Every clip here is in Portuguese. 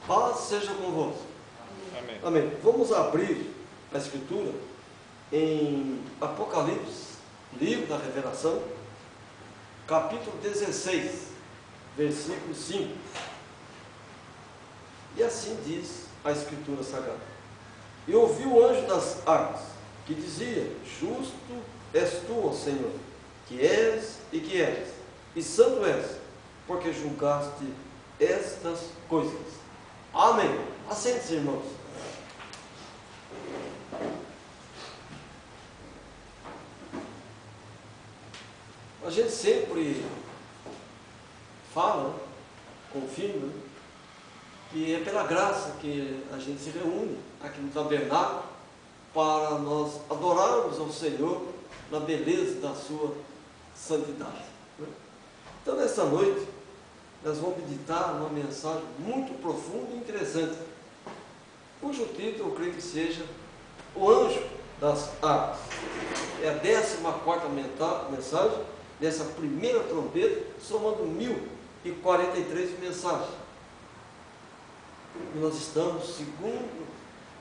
Paz seja convosco. Amém. Amém. Vamos abrir a Escritura em Apocalipse, livro da Revelação, capítulo 16, versículo 5. E assim diz a Escritura Sagrada: E ouvi o anjo das águas, que dizia: Justo és tu, ó Senhor, que és e que és, e santo és, porque julgaste estas coisas. Amém. Assente-se, irmãos. A gente sempre fala, confirma, que é pela graça que a gente se reúne aqui no tabernáculo para nós adorarmos ao Senhor na beleza da sua santidade. Então, nesta noite, nós vamos meditar uma mensagem muito profunda e interessante, cujo título eu creio que seja O Anjo das Águas. É a 14ª mensagem dessa primeira trombeta, somando 1043 mensagens. E nós estamos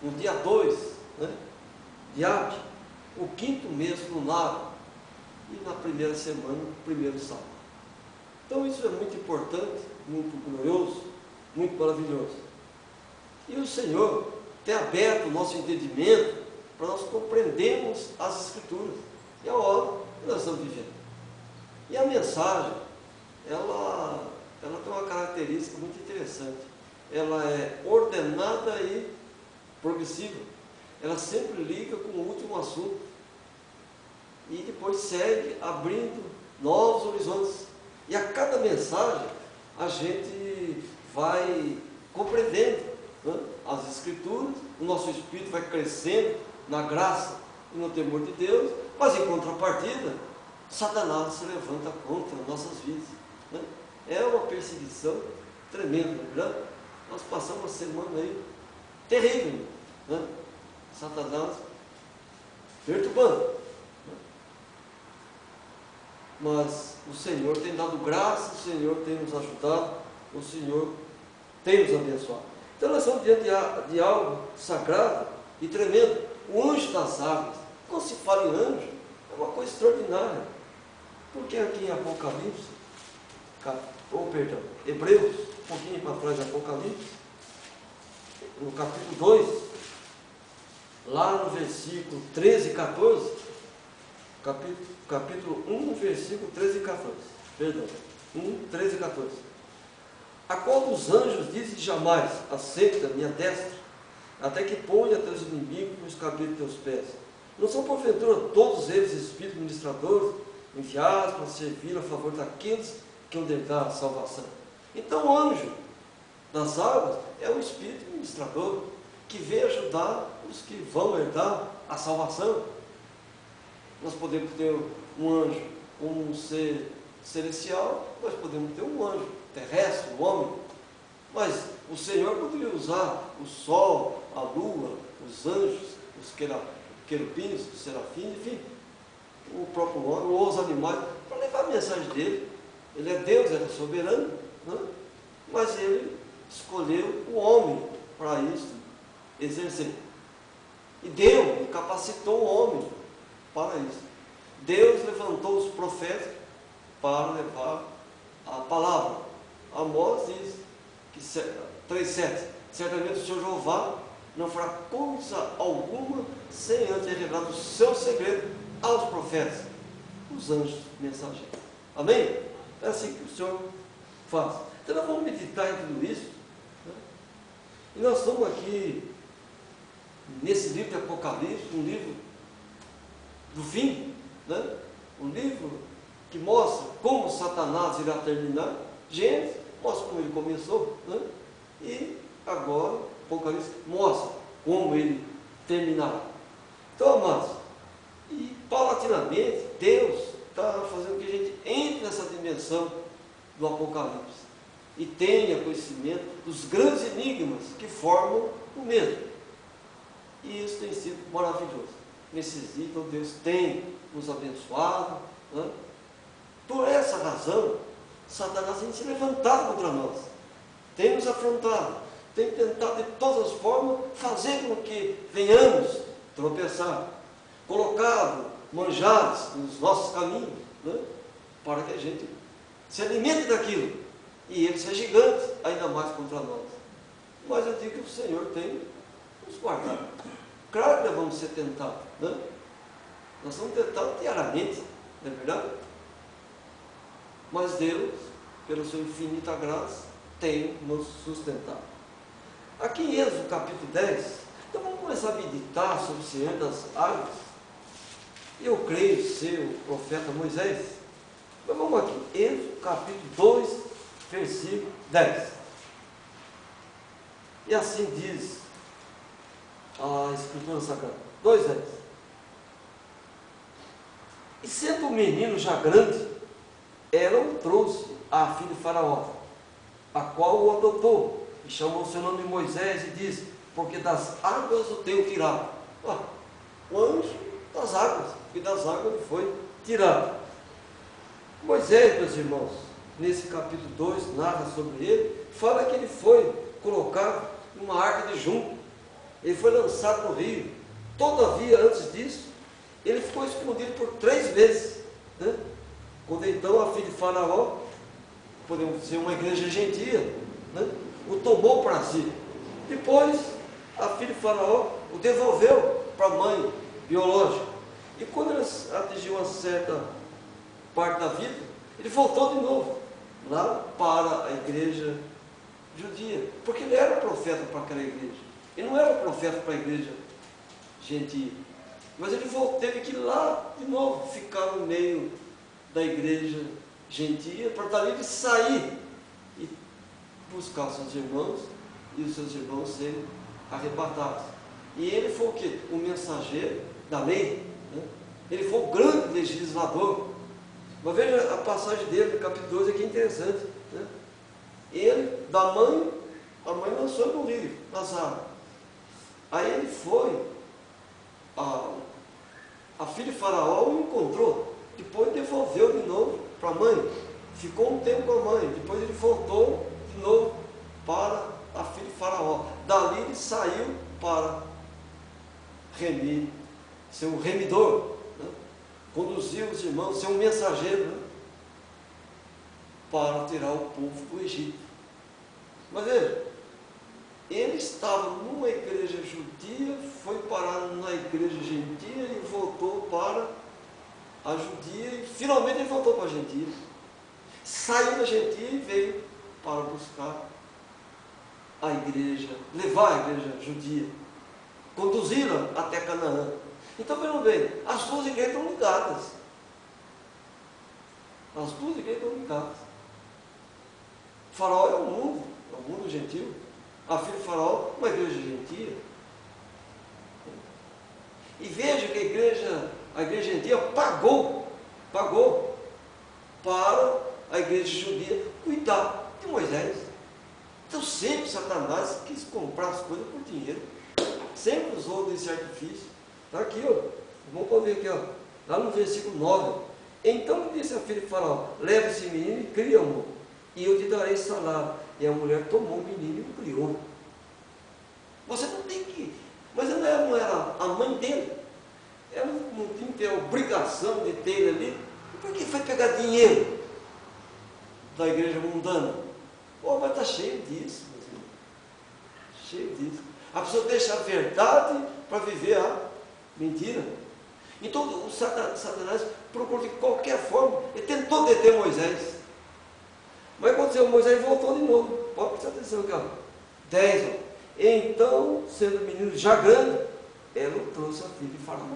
no dia 2, de Ab, o 5º mês lunar, e na primeira semana, o primeiro sábado. Então isso é muito importante, muito glorioso, muito maravilhoso. E o Senhor tem aberto o nosso entendimento para nós compreendermos as Escrituras e a hora que nós estamos vivendo. E a mensagem, ela tem uma característica muito interessante. Ela é ordenada e progressiva. Ela sempre liga com o último assunto e depois segue abrindo novos horizontes. E a cada mensagem a gente vai compreendendo as Escrituras, o nosso espírito vai crescendo na graça e no temor de Deus, mas em contrapartida, Satanás se levanta contra nossas vidas. É uma perseguição tremenda, Nós passamos uma semana aí terrível, Satanás perturbando. Mas o Senhor tem dado graça, o Senhor tem nos ajudado, o Senhor tem nos abençoado. Então nós estamos diante de algo sagrado e tremendo. O anjo das águas. Quando se fala em anjo, é uma coisa extraordinária. Porque aqui em Apocalipse, Hebreus, um pouquinho para trás de Apocalipse, no capítulo 2, lá no versículo 13 e 14, capítulo 1, versículo 13 e 14. Perdão, 1, 13 e 14. A qual dos anjos disse jamais: Assenta minha destra, até que ponha teus inimigos nos cabelos de teus pés. Não são porventura todos eles espíritos ministradores, enviados para servir a favor daqueles que vão herdar a salvação? Então o anjo das águas é o espírito ministrador que vem ajudar os que vão herdar a salvação. Nós podemos ter um anjo, um ser celestial, nós podemos ter um anjo terrestre, um homem, mas o Senhor poderia usar o sol, a lua, os anjos, os querubins, os serafins, enfim, o próprio homem, ou os animais, para levar a mensagem dele. Ele é Deus, ele é soberano, mas ele escolheu o homem para isso exercer. E Deus capacitou o homem para isso. Deus levantou os profetas para levar a palavra. Amós diz que 3,7: Certamente o Senhor Jeová não fará coisa alguma sem antes ter revelado o seu segredo aos profetas, os anjos mensageiros. Amém? É assim que o Senhor faz. Então nós vamos meditar em tudo isso. E nós estamos aqui nesse livro de Apocalipse, um livro do fim, um livro que mostra como Satanás irá terminar. Gênesis mostra como ele começou, e agora Apocalipse mostra como ele terminará. Então, amados, e paulatinamente Deus está fazendo que a gente entre nessa dimensão do Apocalipse e tenha conhecimento dos grandes enigmas que formam o mesmo. E isso tem sido maravilhoso. Nesses dias, Deus tem nos abençoado. Por essa razão, Satanás tem se levantado contra nós, tem nos afrontado, tem tentado de todas as formas fazer com que venhamos tropeçar, colocado manjares nos nossos caminhos, né? Para que a gente se alimente daquilo e ele seja gigante ainda mais contra nós. Mas eu digo que o Senhor tem nos guardado. Claro que nós vamos ser tentados, né? Nós somos tentados diariamente, não é verdade? Mas Deus, pela sua infinita graça, tem nos sustentado. Aqui em Êxodo capítulo 10, então vamos começar a meditar sobre o Senhor das águas. Eu creio ser o profeta Moisés. Mas vamos aqui, Êxodo capítulo 2, versículo 10. E assim diz a Escritura Sagrada, 2:10. E sendo o menino já grande, ela o trouxe à filha de Faraó, a qual o adotou, e chamou seu nome Moisés, e disse: porque das águas o tenho tirado. O anjo das águas, e das águas ele foi tirado. Moisés, meus irmãos, nesse capítulo 2, narra sobre ele, fala que ele foi colocado numa arca de junco, ele foi lançado no rio. Todavia, antes disso, ele ficou escondido por 3 vezes, né? Quando então a filha de Faraó, podemos dizer uma igreja gentia, né? O tomou para si. Depois, a filha de Faraó o devolveu para a mãe biológica. E quando ele atingiu uma certa parte da vida, ele voltou de novo lá para a igreja judia, porque ele era profeta para aquela igreja. Ele não era profeta para a igreja gentia. Mas ele teve que ir lá de novo, ficar no meio da igreja gentia, para dali ele sair e buscar os seus irmãos, e os seus irmãos serem arrebatados. E ele foi o quê? O mensageiro da lei, né? Ele foi o grande legislador. Mas veja a passagem dele, no capítulo 12, aqui é interessante, né? Ele, da mãe, a mãe lançou no rio, nas águas. Aí ele foi, a filha de Faraó o encontrou, depois devolveu de novo para a mãe, ficou um tempo com a mãe, depois ele voltou de novo para a filha de Faraó. Dali ele saiu para remir, ser um remidor, né? Conduzir os irmãos, ser um mensageiro, né? Para tirar o povo do Egito. Mas veja, ele estava numa igreja judia, foi parar na igreja gentia e voltou para a judia, e finalmente ele voltou para a gentia. Saiu da gentia e veio para buscar a igreja, levar a igreja judia, conduzi-la até Canaã. Então vejam bem, as duas igrejas estão ligadas. As duas igrejas estão ligadas. O Faraó é o mundo gentil. A filha de Faraó, uma igreja gentia. E veja que a igreja gentia pagou para a igreja judia cuidar de Moisés. Então sempre Satanás quis comprar as coisas por dinheiro. Sempre usou desse artifício. Está aqui, ó. Vamos poder ver aqui, ó. Lá no versículo 9. Então disse a filha de Faraó: leva esse menino e cria-o, e eu te darei salário. E a mulher tomou o menino e o criou. Você não tem que... Mas ela não era a mãe dele. Ela não tinha que ter a obrigação de ter ele ali. Por que foi pegar dinheiro da igreja mundana? Mas está cheio disso, meus irmãos. Cheio disso. A pessoa deixa a verdade para viver a mentira. Então o Satanás procurou de qualquer forma. Ele tentou deter Moisés. Mas aconteceu, Moisés voltou de novo. Pode prestar atenção aqui, ó. 10, ó. Então, sendo o menino já grande, ela o trouxe a filha de Faraó.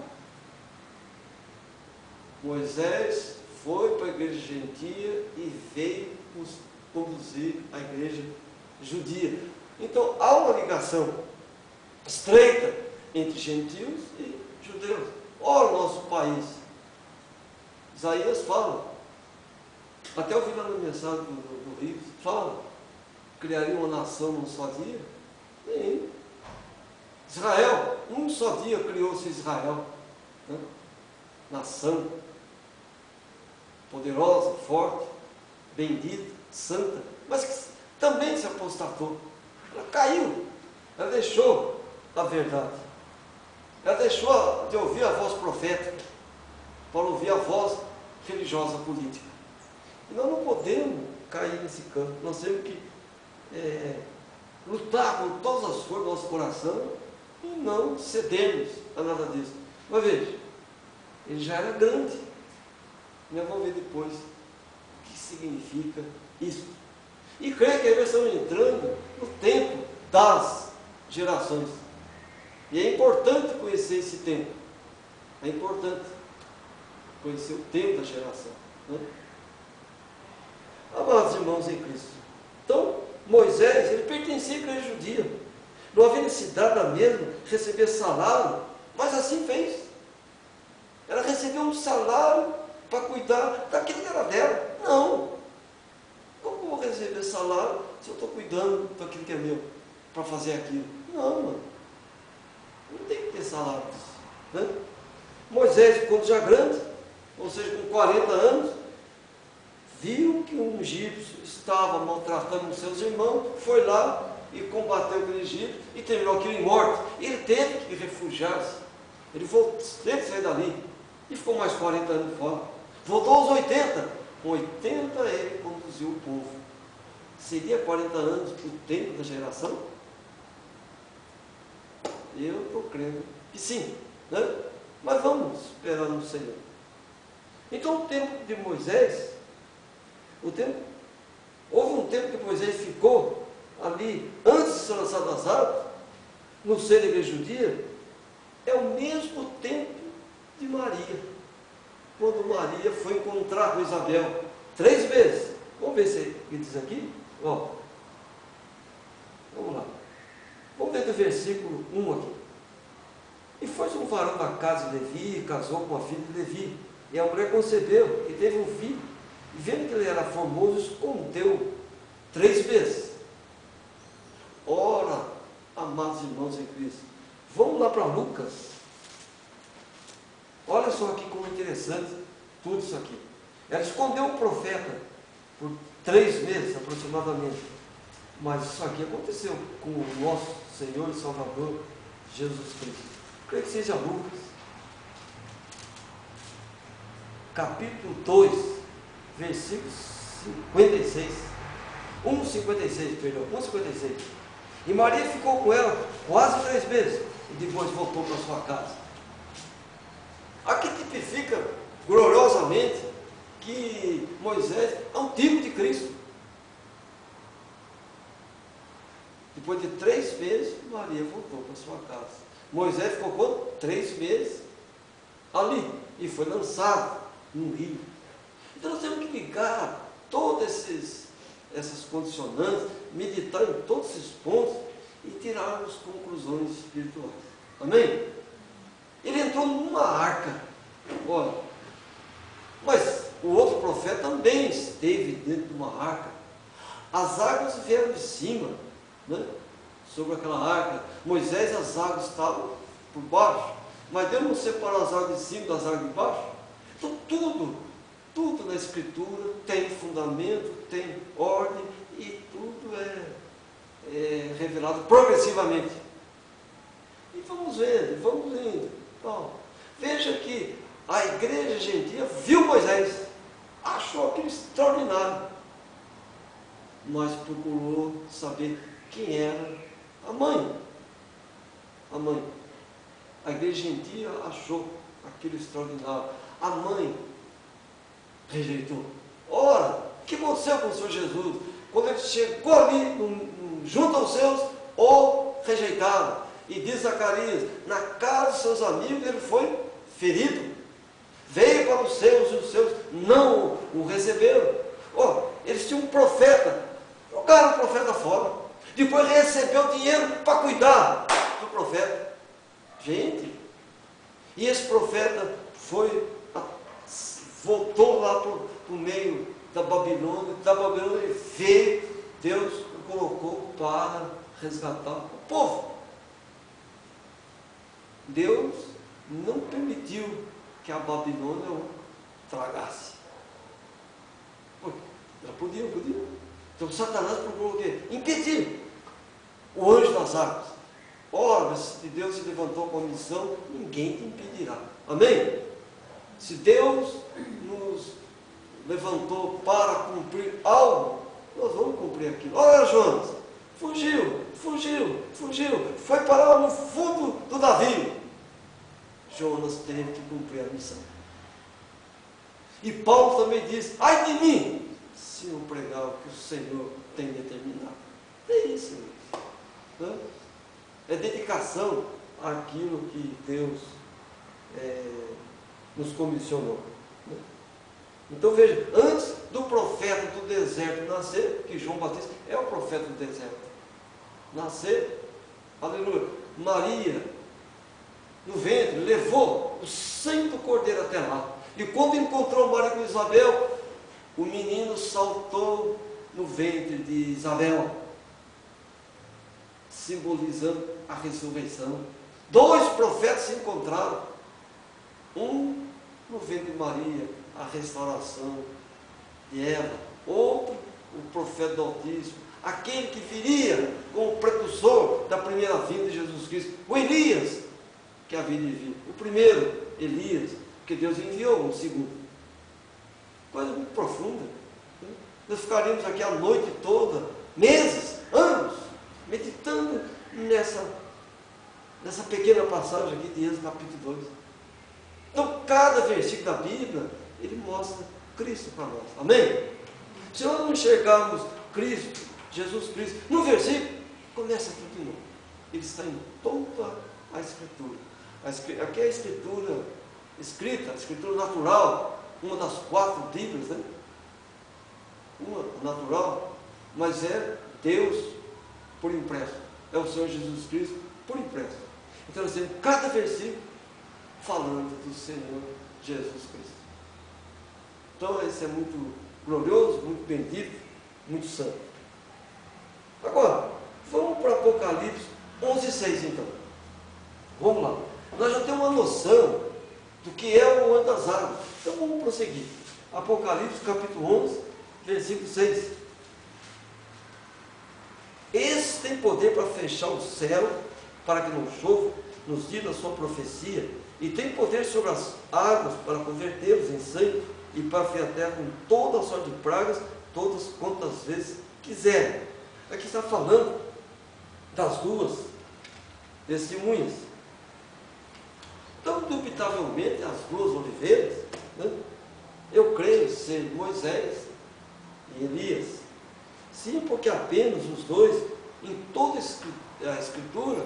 Moisés foi para a igreja gentia e veio conduzir a igreja judia. Então, há uma ligação estreita entre gentios e judeus. Olha o nosso país. Isaías fala, até eu vi lá na mensagem do Rio, fala, criaria uma nação num só dia. Sim. Israel, um só dia criou-se Israel, né? Nação poderosa, forte, bendita, santa, mas que também se apostatou. Ela caiu, ela deixou a verdade, ela deixou de ouvir a voz profética para ouvir a voz religiosa política. E nós não podemos cair nesse campo, nós temos que lutar com todas as forças do nosso coração e não cedermos a nada disso. Mas veja, ele já era grande. Nós vamos ver depois o que significa isso. E creio que nós estamos entrando no tempo das gerações. E é importante conhecer esse tempo. É importante conhecer o tempo da geração. Né? Amados irmãos em Cristo. Então, Moisés, ele pertencia à igreja judia. Não havia necessidade da mesma receber salário, mas assim fez. Ela recebeu um salário para cuidar daquilo que era dela. Não. Como eu vou receber salário se eu estou cuidando daquilo que é meu, para fazer aquilo? Não, mano. Não tem que ter salário disso. Né? Moisés, quando já grande, ou seja, com 40 anos, viu que um egípcio estava maltratando os seus irmãos, foi lá e combateu aquele egípcio e terminou aquilo em morte. Ele teve que refugiar-se. Ele teve que sair dali e ficou mais 40 anos fora. Voltou aos 80. Com 80 ele conduziu o povo. Seria 40 anos o tempo da geração? Eu estou crendo que sim, né? Mas vamos esperar no Senhor. Então o tempo de Moisés, houve um tempo que Moisés ficou ali, antes de ser lançado das águas, no seio da igreja judia, é o mesmo tempo de Maria, quando Maria foi encontrar com Isabel, 3 vezes. Vamos ver se ele diz aqui. Ó, vamos lá. Vamos ver do versículo 1 aqui. E foi um varão da casa de Levi, e casou com a filha de Levi. E a mulher concebeu e teve um filho. E vendo que ele era formoso, escondeu 3 vezes. Ora, amados irmãos em Cristo, vamos lá para Lucas. Olha só aqui como é interessante tudo isso aqui. Ela escondeu o profeta por 3 meses aproximadamente. Mas isso aqui aconteceu com o nosso Senhor e Salvador Jesus Cristo. Creio que seja Lucas, capítulo 2, versículo 56. 1,56, perdão, 1,56. E Maria ficou com ela quase 3 meses e depois voltou para sua casa. Aqui tipifica gloriosamente que Moisés é um tipo de Cristo. Depois de 3 meses, Maria voltou para sua casa. Moisés ficou quanto? 3 meses ali e foi lançado no rio. Então nós temos que ligar todas essas condicionantes, meditar em todos esses pontos e tirarmos conclusões espirituais. Amém? Ele entrou numa arca. Olha, mas o outro profeta também esteve dentro de uma arca. As águas vieram de cima, né, sobre aquela arca. Moisés, as águas estavam por baixo, mas Deus não separou as águas de cima das águas de baixo. Então tudo na Escritura tem fundamento, tem ordem e tudo é revelado progressivamente. E vamos vendo, vamos indo. Então, veja que a igreja gentia viu Moisés, achou aquilo extraordinário, mas procurou saber quem era a mãe. A mãe. A igreja gentia achou aquilo extraordinário. A mãe rejeitou. Ora, o que aconteceu com o Senhor Jesus? Quando ele chegou ali, junto aos seus, o rejeitaram. E diz Zacarias, na casa dos seus amigos ele foi ferido. Veio para os seus e os seus não o receberam. Eles tinham um profeta, jogaram o profeta fora. Depois recebeu dinheiro para cuidar do profeta. Gente, e esse profeta voltou lá para o meio da Babilônia. Da Babilônia ele veio, Deus o colocou para resgatar o povo. Deus não permitiu que a Babilônia o tragasse. Ela podia. Então Satanás procurou o quê? Impedir. das águas. Ora, se Deus se levantou com a missão, ninguém te impedirá. Amém? Se Deus nos levantou para cumprir algo, nós vamos cumprir aquilo. Olha Jonas, fugiu, foi parar no fundo do navio. Jonas teve que cumprir a missão. E Paulo também diz, ai de mim, se não pregar o que o Senhor tem determinado. É isso, né? É dedicação àquilo que Deus nos comissionou. Né? Então veja, antes do profeta do deserto nascer, que João Batista é o profeta do deserto, nascer, aleluia, Maria, no ventre, levou o sangue do cordeiro até lá. E quando encontrou Maria com Isabel, o menino saltou no ventre de Isabel, simbolizando a ressurreição. 2 profetas se encontraram. Um no ventre de Maria, a restauração de Eva. Outro, o profeta do Altíssimo, aquele que viria como precursor da primeira vinda de Jesus Cristo. O Elias, que havia de vir. O primeiro, Elias, que Deus enviou, um segundo. Coisa muito profunda. Né? Nós ficaríamos aqui a noite toda, meses, anos, meditando nessa pequena passagem aqui de Êxodo capítulo 2. Então, cada versículo da Bíblia, ele mostra Cristo para nós. Amém? Se nós não enxergarmos Cristo, Jesus Cristo, no versículo, começa tudo de novo. Ele está em toda a Escritura. Aqui é a Escritura escrita, a Escritura natural, uma das 4 Bíblias, né? Uma natural, mas é Deus por impresso. É o Senhor Jesus Cristo por impresso. Então nós temos cada versículo falando do Senhor Jesus Cristo. Então esse é muito glorioso, muito bendito, muito santo. Agora, vamos para Apocalipse 11:6 então. Vamos lá. Nós já temos uma noção do que é o anjo das águas. Então vamos prosseguir. Apocalipse capítulo 11, versículo 6. Esse tem poder para fechar o céu, para que não chova nos dias da sua profecia, e tem poder sobre as águas para convertê-los em sangue, e para ferir a terra com toda a sorte de pragas, todas quantas vezes quiserem. Aqui está falando das 2 testemunhas. Então, indubitavelmente, as 2 oliveiras, né? Eu creio ser Moisés e Elias. Sim, porque apenas os 2, em toda a Escritura,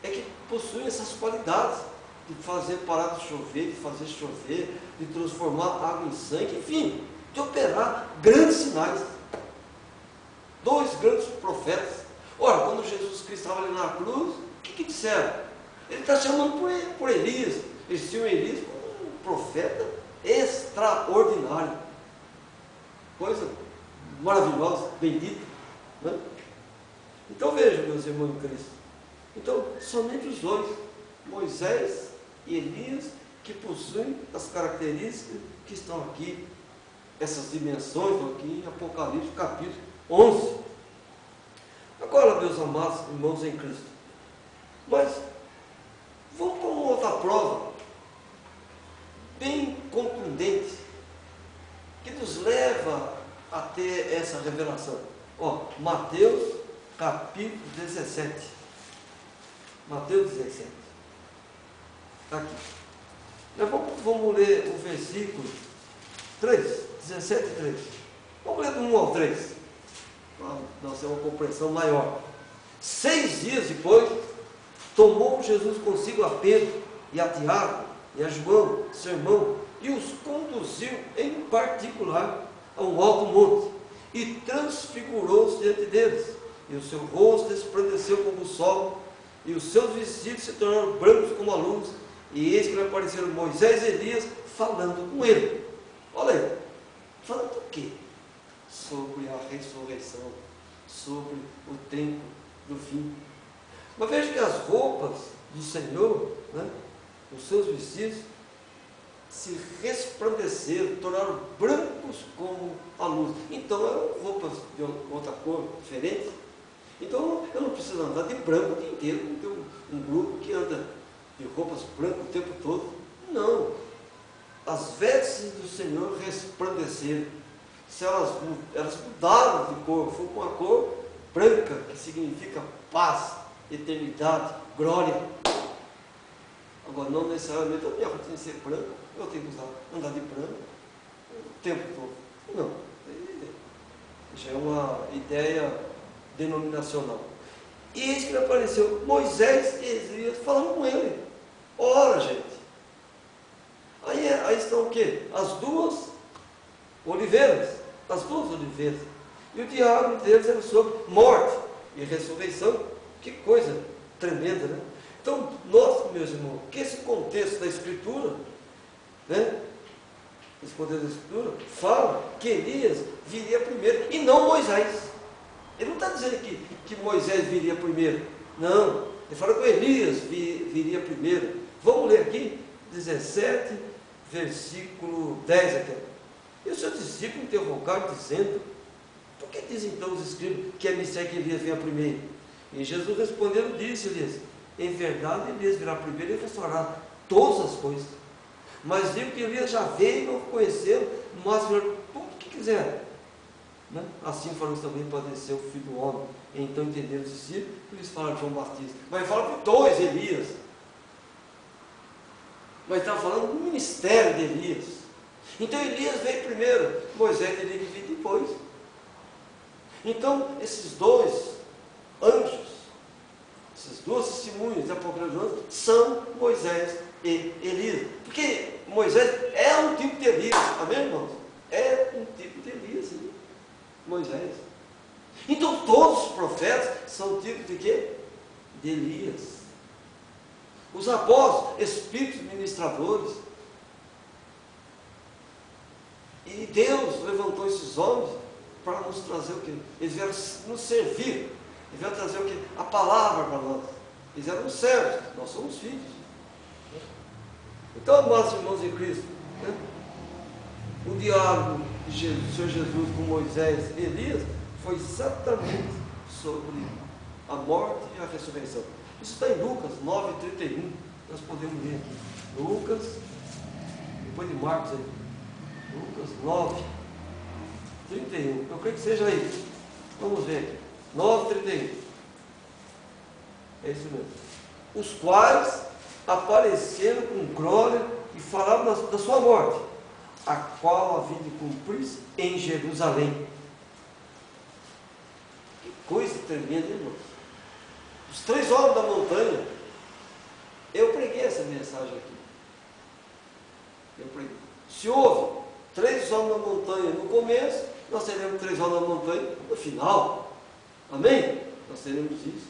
é que possuem essas qualidades de fazer parar de chover, de fazer chover, de transformar água em sangue, enfim, de operar grandes sinais. 2 grandes profetas. Ora, quando Jesus Cristo estava ali na cruz, o que disseram? Ele está chamando por Elias. Eles tinham Elias como um profeta extraordinário. Coisa maravilhosa, bendita. Né? Então veja, meus irmãos em Cristo. Então, somente os 2, Moisés e Elias, que possuem as características que estão aqui, essas dimensões estão aqui em Apocalipse capítulo 11. Agora, meus amados irmãos em Cristo, mas vamos para uma outra prova bem contundente, que nos leva a ter essa revelação. Mateus capítulo 17. Mateus 17. Está aqui. Nós vamos ler o versículo 3, 17 e 3. Vamos ler do 1 ao 3. Para nós ter uma compreensão maior. 6 dias depois, tomou Jesus consigo a Pedro e a Tiago e a João, seu irmão, e os conduziu em particular a um alto monte, e transfigurou-se diante deles, e o seu rosto resplandeceu como o sol, e os seus vestidos se tornaram brancos como a luz, e eis que lhe apareceram Moisés e Elias falando com ele. Olha aí, falando do quê? Sobre a ressurreição, sobre o tempo do fim. Mas veja que as roupas do Senhor, né, os seus vestidos, se resplandeceram, tornaram brancos como a luz. Então eram roupas de outra cor, diferente. Então eu não preciso andar de branco o dia inteiro, não tem um grupo que anda de roupas brancas o tempo todo. Não. As vestes do Senhor resplandeceram. Se elas mudaram de cor, foi com a cor branca, que significa paz, eternidade, glória. Agora, não necessariamente a minha rotina ser branca, eu tenho que andar de branco o tempo todo. Não. Já é uma ideia denominacional. E eis que apareceu Moisés e Elias falando com ele. Ora, gente. Aí estão o quê? As duas oliveiras. As duas oliveiras. E o diálogo deles era sobre morte e ressurreição. Que coisa tremenda, né? Então, nós, meus irmãos, que esse contexto da Escritura, né? Esse contexto da Escritura fala que Elias viria primeiro e não Moisés. Ele não está dizendo que Moisés viria primeiro. Não. Ele fala que Elias viria primeiro. Vamos ler aqui, 17, versículo 10 até. E os seus discípulos interrogaram, dizendo: por que dizem então os escribas que é necessário que Elias venha primeiro? E Jesus respondendo disse: Elias, em verdade Elias virá primeiro e restaurará todas as coisas. Mas digo que Elias já veio e não conheceu, mas virá tudo o que quiser. Né? Assim falamos também padecer o Filho do Homem. Então entenderam os discípulos, por isso falaram de João Batista. Mas fala de dois Elias. Mas está falando do ministério de Elias. Então Elias veio primeiro, Moisés teria que vir depois. Então esses dois anjos, essas duas testemunhas de Apocalipse são Moisés e Elias. Porque Moisés é um tipo de Elias, amém, irmãos? É um tipo de Elias, Moisés. Então todos os profetas são tipos de quê? De Elias. Os apóstolos, espíritos ministradores. E Deus levantou esses homens para nos trazer o quê? Eles vieram nos servir. Eles vieram trazer o quê? A palavra para nós. Eles eram servos, nós somos filhos. Então, amados irmãos em Cristo, né? O diálogo do Senhor Jesus com Moisés e Elias foi exatamente sobre a morte e a ressurreição. Isso está em Lucas 9:31. Nós podemos ler aqui. Lucas, depois de Marcos aí. Lucas 9:31. Eu creio que seja aí. Vamos ver aqui. 9:31. É isso mesmo. Os quais apareceram com glória e falaram da sua morte, a qual havia de cumprir em Jerusalém. Que coisa tremenda, irmão. Os 3 homens da montanha. Eu preguei essa mensagem aqui. Eu preguei. Se houve 3 homens da montanha no começo, nós teremos 3 homens da montanha no final. Amém? Nós teremos isso.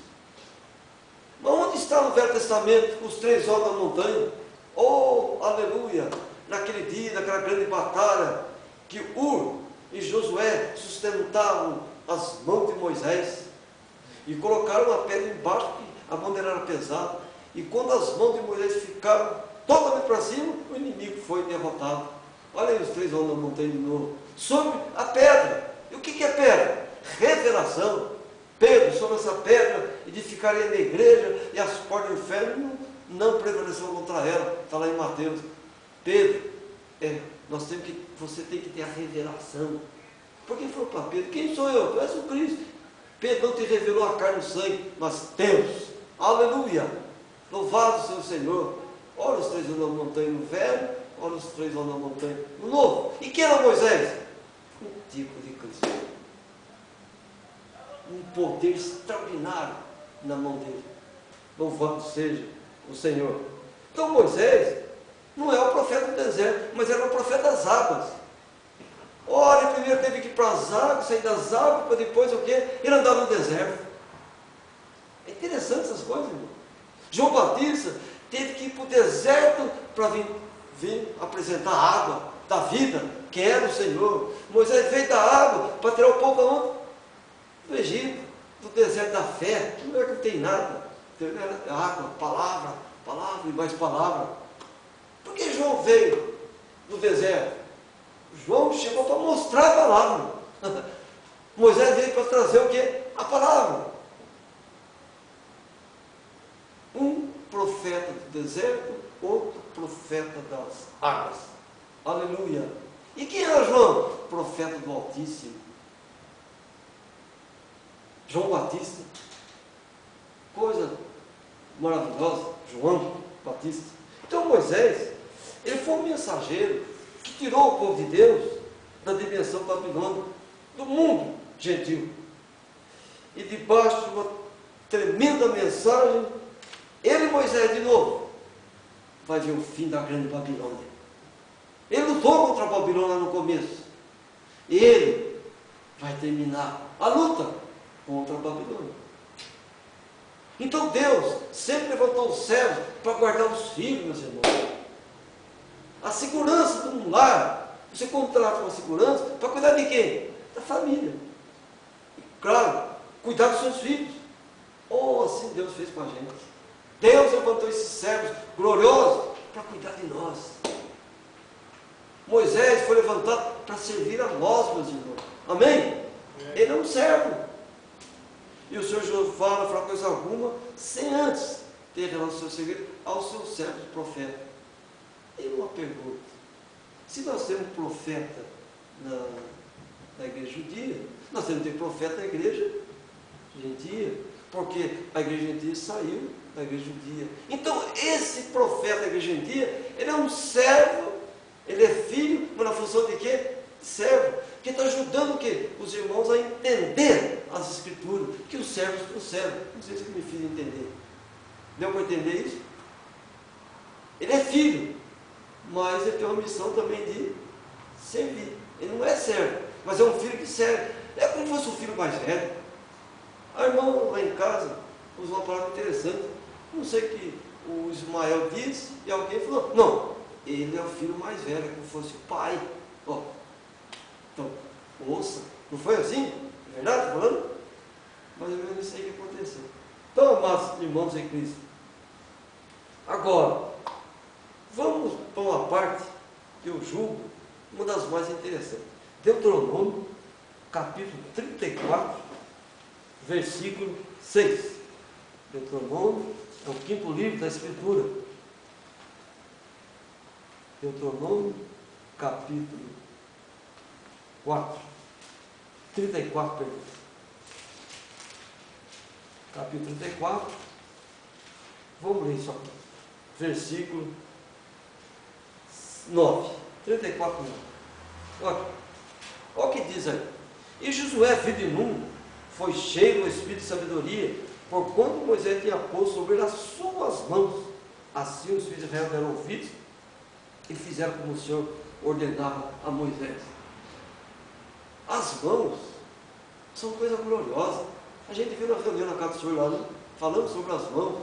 Mas onde está no Velho Testamento os 3 homens da montanha? Oh, aleluia! Naquele dia, naquela grande batalha, que Ur e Josué sustentavam as mãos de Moisés e colocaram uma pedra embaixo, que a mão dele era pesada. E quando as mãos de Moisés ficaram totalmente para cima, o inimigo foi derrotado. Olha aí os 3 homens da montanha de novo. Sobre a pedra. E o que é pedra? Revelação. Pedro, sobre essa pedra, edificaria a minha igreja, e as portas do inferno não prevaleceram contra ela. Está lá em Mateus. Pedro, você tem que ter a revelação. Por que falou para Pedro? Quem sou eu? Tu és o Cristo. Pedro não te revelou a carne e o sangue, mas Deus. Aleluia! Louvado seja o Senhor. Olha os 3 homens da montanha no velho, olha os 3 homens da montanha no novo. E quem era Moisés? Um tipo de Cristo. Um poder extraordinário na mão dele. Louvado seja o Senhor. Então Moisés não é o profeta do deserto, mas era o profeta das águas. Ora, primeiro teve que ir para as águas, sair das águas, para depois o quê? Ele andava no deserto. É interessante essas coisas, irmão. João Batista teve que ir para o deserto para vir apresentar a água da vida, que era o Senhor. Moisés veio da água para tirar o povo aonde? Do Egito, do deserto da fé. Não é que não tem nada. Era água, palavra e mais palavra. Por que João veio do deserto? João chegou para mostrar a palavra. Moisés veio para trazer o quê? A palavra. deserto, outro profeta das águas. Aleluia! E quem era João? Profeta do Altíssimo. João Batista. Coisa maravilhosa, João Batista. Então Moisés, ele foi um mensageiro que tirou o povo de Deus da dimensão babilônica, do mundo gentil. E debaixo de uma tremenda mensagem, ele e Moisés de novo vai ver o fim da grande Babilônia. Ele lutou contra a Babilônia no começo. E ele vai terminar a luta contra a Babilônia. Então Deus sempre levantou os céus para guardar os filhos, meus irmãos. A segurança de um lar, você contrata uma segurança para cuidar de quem? Da família. E, claro, cuidar dos seus filhos. Oh, assim Deus fez com a gente. Deus levantou esses servos gloriosos para cuidar de nós. Moisés foi levantado para servir a nós, meus irmãos. Amém? Ele é um servo. E o Senhor Jesus fala coisa alguma, sem antes ter revelado o seu segredo aos seus servos profetas. E uma pergunta: se nós temos profeta na igreja judia, nós temos que ter profeta na igreja gentia, porque a igreja gentia saiu da igreja judia. Então, esse profeta da igreja gentia, ele é um servo, ele é filho, mas na função de quê? Servo. Que está ajudando o quê? Os irmãos a entender as escrituras, que os servos trouxeram. Não sei se me fiz entender. Deu para entender isso? Ele é filho, mas ele tem uma missão também de servir. Ele não é servo, mas é um filho que serve. É como se fosse o filho mais velho. A irmã lá em casa usou uma palavra interessante. Não sei o que o Ismael disse, e alguém falou: não, ele é o filho mais velho, é como se fosse o pai. Ó, então, ouça, não foi assim? É verdade? Estou falando? Mas eu não sei o que aconteceu. Então, amados irmãos em Cristo, agora, vamos para uma parte que eu julgo uma das mais interessantes. Deuteronômio, capítulo 34, versículo 6. Deuteronômio é o quinto livro da Escritura. Deuteronômio, capítulo 34, perdão. Capítulo 34, vamos ler isso aqui. Versículo 9. 34, 9. Olha o que diz aí. E Josué, filho de Num, foi cheio do espírito de sabedoria, porquanto Moisés tinha posto sobre as suas mãos. Assim os filhos de Israel deram ouvidos e fizeram como o Senhor ordenava a Moisés. As mãos são coisa gloriosa. A gente viu na reunião na casa do Senhor lá, né? Falando sobre as mãos,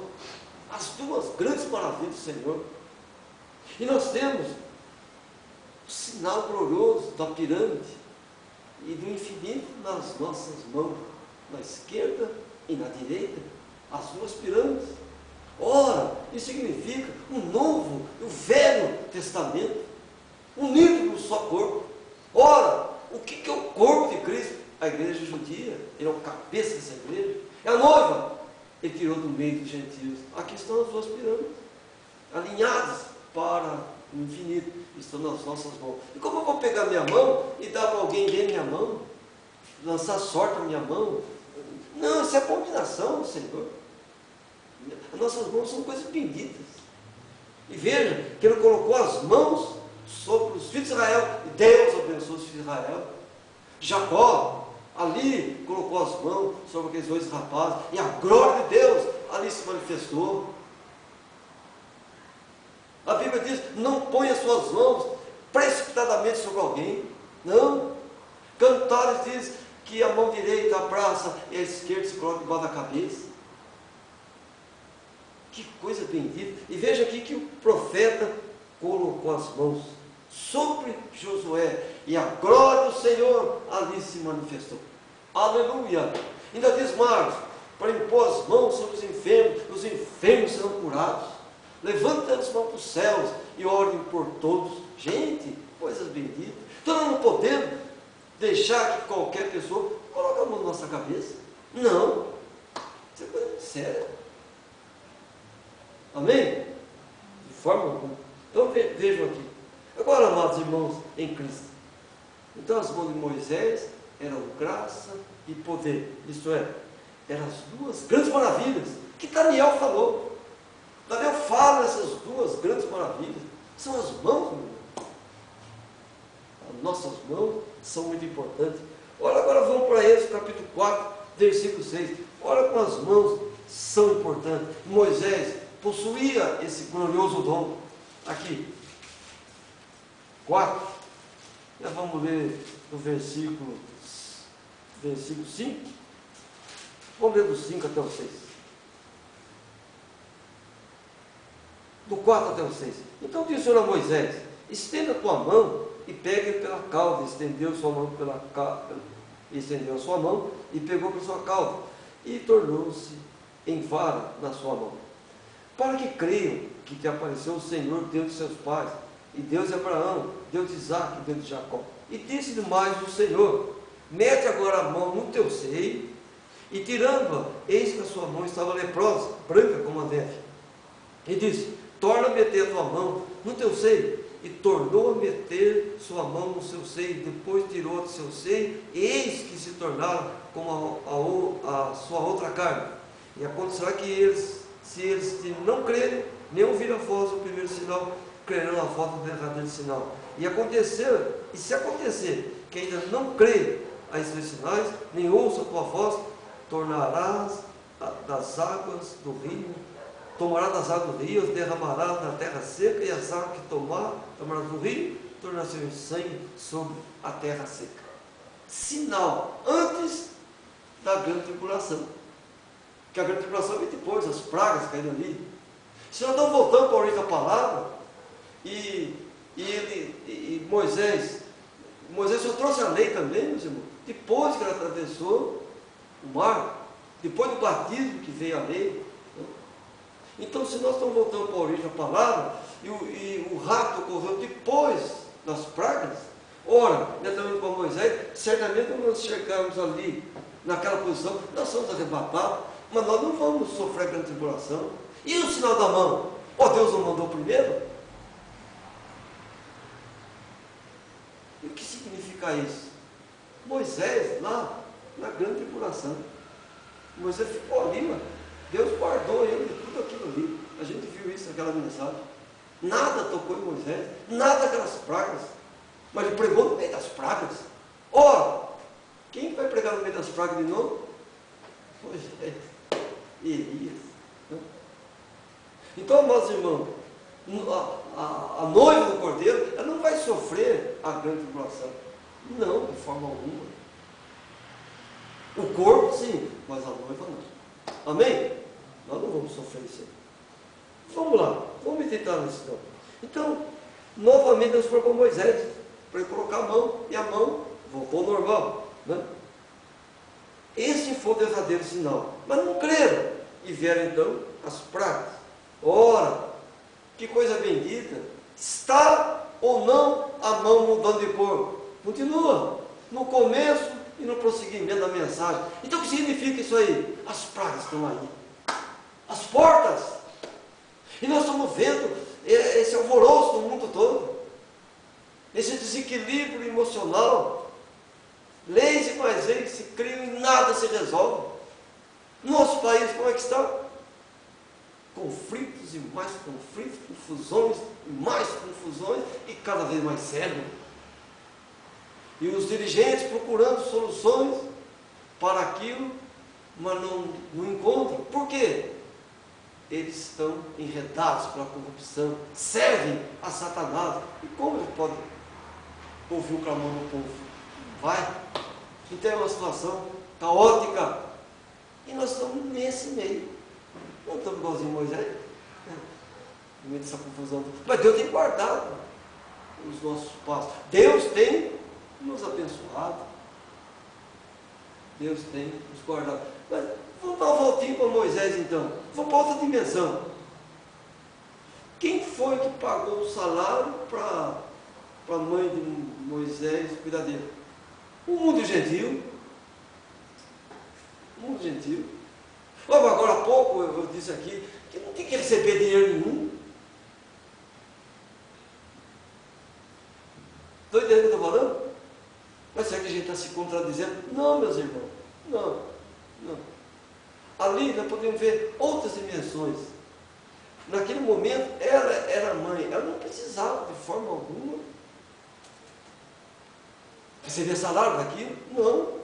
as duas grandes maravilhas do Senhor. E nós temos o sinal glorioso da pirâmide e do infinito nas nossas mãos, na esquerda e na direita, as duas pirâmides. Ora, isso significa o Novo e o Velho Testamento, unido num só corpo. Ora, o que é o corpo de Cristo? A igreja judia, ele é o cabeça dessa igreja, é a noiva. Ele tirou do meio dos gentios. Aqui estão as duas pirâmides, alinhadas para o infinito, estão nas nossas mãos. E como eu vou pegar minha mão e dar para alguém ver minha mão, lançar sorte na minha mão? Não, isso é abominação, Senhor. As nossas mãos são coisas benditas. E veja que ele colocou as mãos sobre os filhos de Israel, e Deus abençoou os filhos de Israel. Jacó ali colocou as mãos sobre aqueles dois rapazes, e a glória de Deus ali se manifestou. A Bíblia diz: não ponha suas mãos precipitadamente sobre alguém. Não. Cantares diz que a mão direita abraça e a esquerda se coloca debaixo da cabeça. Que coisa bendita. E veja aqui que o profeta colocou as mãos sobre Josué, e a glória do Senhor ali se manifestou. Aleluia! Ainda diz Marcos, para impor as mãos sobre os enfermos serão curados. Levantem as mãos para os céus e orem por todos. Gente, coisas benditas. Então nós não podemos deixar que qualquer pessoa coloque a mão na nossa cabeça. Não. Isso é coisa séria. Amém? forma alguma. Então vejam aqui. Agora, amados irmãos em Cristo, então as mãos de Moisés eram graça e poder, isto é, eram as duas grandes maravilhas que Daniel falou. Daniel fala essas duas grandes maravilhas, são as mãos, meu irmão. As nossas mãos são muito importantes. Olha, agora vamos para Êxodo capítulo 4, versículo 6. Olha como as mãos são importantes. Moisés possuía esse glorioso dom. Aqui, 4. Já vamos ler o versículo 5. Vamos ler do 5 até o 6. Do 4 até o 6. Então disse o Senhor a Moisés: estenda a tua mão e pegue pela cauda. Estendeu sua mão pela cauda. Estendeu a sua mão e pegou pela sua cauda. E tornou-se em vara na sua mão. Para que creiam que te apareceu o Senhor, Deus de seus pais, e Deus de Abraão, Deus de Isaque, Deus de Jacó. E disse-lhe mais o Senhor: mete agora a mão no teu seio, e tirando-a, eis que a sua mão estava leprosa, branca como a neve. E disse: torna a meter a tua mão no teu seio. E tornou a meter sua mão no seu seio, depois tirou do seu seio, eis que se tornaram como a sua outra carne. E acontecerá que se eles não crerem, nem ouvirem a voz do primeiro sinal, crerão a voz do derradeiro sinal. E se acontecer que ainda não crê a esses dois sinais, nem ouça a tua voz, tornarás das águas do rio, tomará das águas do rio, derramará na terra seca, e as águas que tomará do rio, tornará-se sangue sobre a terra seca. Sinal antes da grande tribulação. Que a grande tribulação vem depois, as pragas caíram ali. Se nós estamos voltando para a origem da palavra, e Moisés só trouxe a lei também, meus irmãos, depois que ela atravessou o mar, depois do batismo que veio a lei. Então, se nós estamos voltando para a origem da palavra, e o rapto ocorreu depois das pragas, ora, nós estamos indo para Moisés, certamente quando nós chegarmos ali, naquela posição, nós somos arrebatados, mas nós não vamos sofrer grande tribulação. E o sinal da mão? Deus não mandou primeiro? E o que significa isso? Moisés, lá, na grande tribulação, Moisés ficou ali, mano. Deus guardou ele de tudo aquilo ali. A gente viu isso naquela mensagem. Nada tocou em Moisés, nada daquelas pragas. Mas ele pregou no meio das pragas. Ora, quem vai pregar no meio das pragas de novo? Moisés, Elias. Então, amados irmãos, a noiva do Cordeiro, ela não vai sofrer a grande tribulação. Não, de forma alguma. O corpo, sim, mas a noiva não. Amém? Nós não vamos sofrer isso aí. Vamos lá, vamos meditar nisso não. Então, novamente Deus falou para Moisés, para ele colocar a mão, e a mão voltou ao normal. Né? Esse foi o derradeiro sinal. Mas não creram. E vieram então as pragas. Ora, que coisa bendita. Está ou não a mão mudando de cor? Continua. No começo e no prosseguimento da mensagem. Então o que significa isso aí? As pragas estão aí. As portas. E nós estamos vendo esse alvoroço no mundo todo. Esse desequilíbrio emocional. Leis e mais leis se criam e nada se resolve. Nosso país como é que está? Conflitos e mais conflitos, confusões e mais confusões e cada vez mais sério. E os dirigentes procurando soluções para aquilo, mas não encontram. Por quê? Eles estão enredados pela corrupção, servem a Satanás. E como eles podem ouvir o clamor do povo? Vai. Então é uma situação caótica. E nós estamos nesse meio. Não estamos igualzinho a Moisés, no meio dessa confusão. Mas Deus tem guardado os nossos passos. Deus tem nos abençoado. Deus tem nos guardado. Mas vamos dar uma voltinha para Moisés então. Vamos para outra dimensão. Quem foi que pagou o salário para a mãe de Moisés cuidar dele? O mundo gentil. O mundo gentil. Agora há pouco eu disse aqui que não tem que receber dinheiro nenhum. Estou entendendo o que eu estou falando? Mas será que a gente está se contradizendo? Não, meus irmãos. Não. Ali nós podemos ver outras dimensões. Naquele momento, ela era mãe. Ela não precisava de forma alguma receber salário daquilo. Não.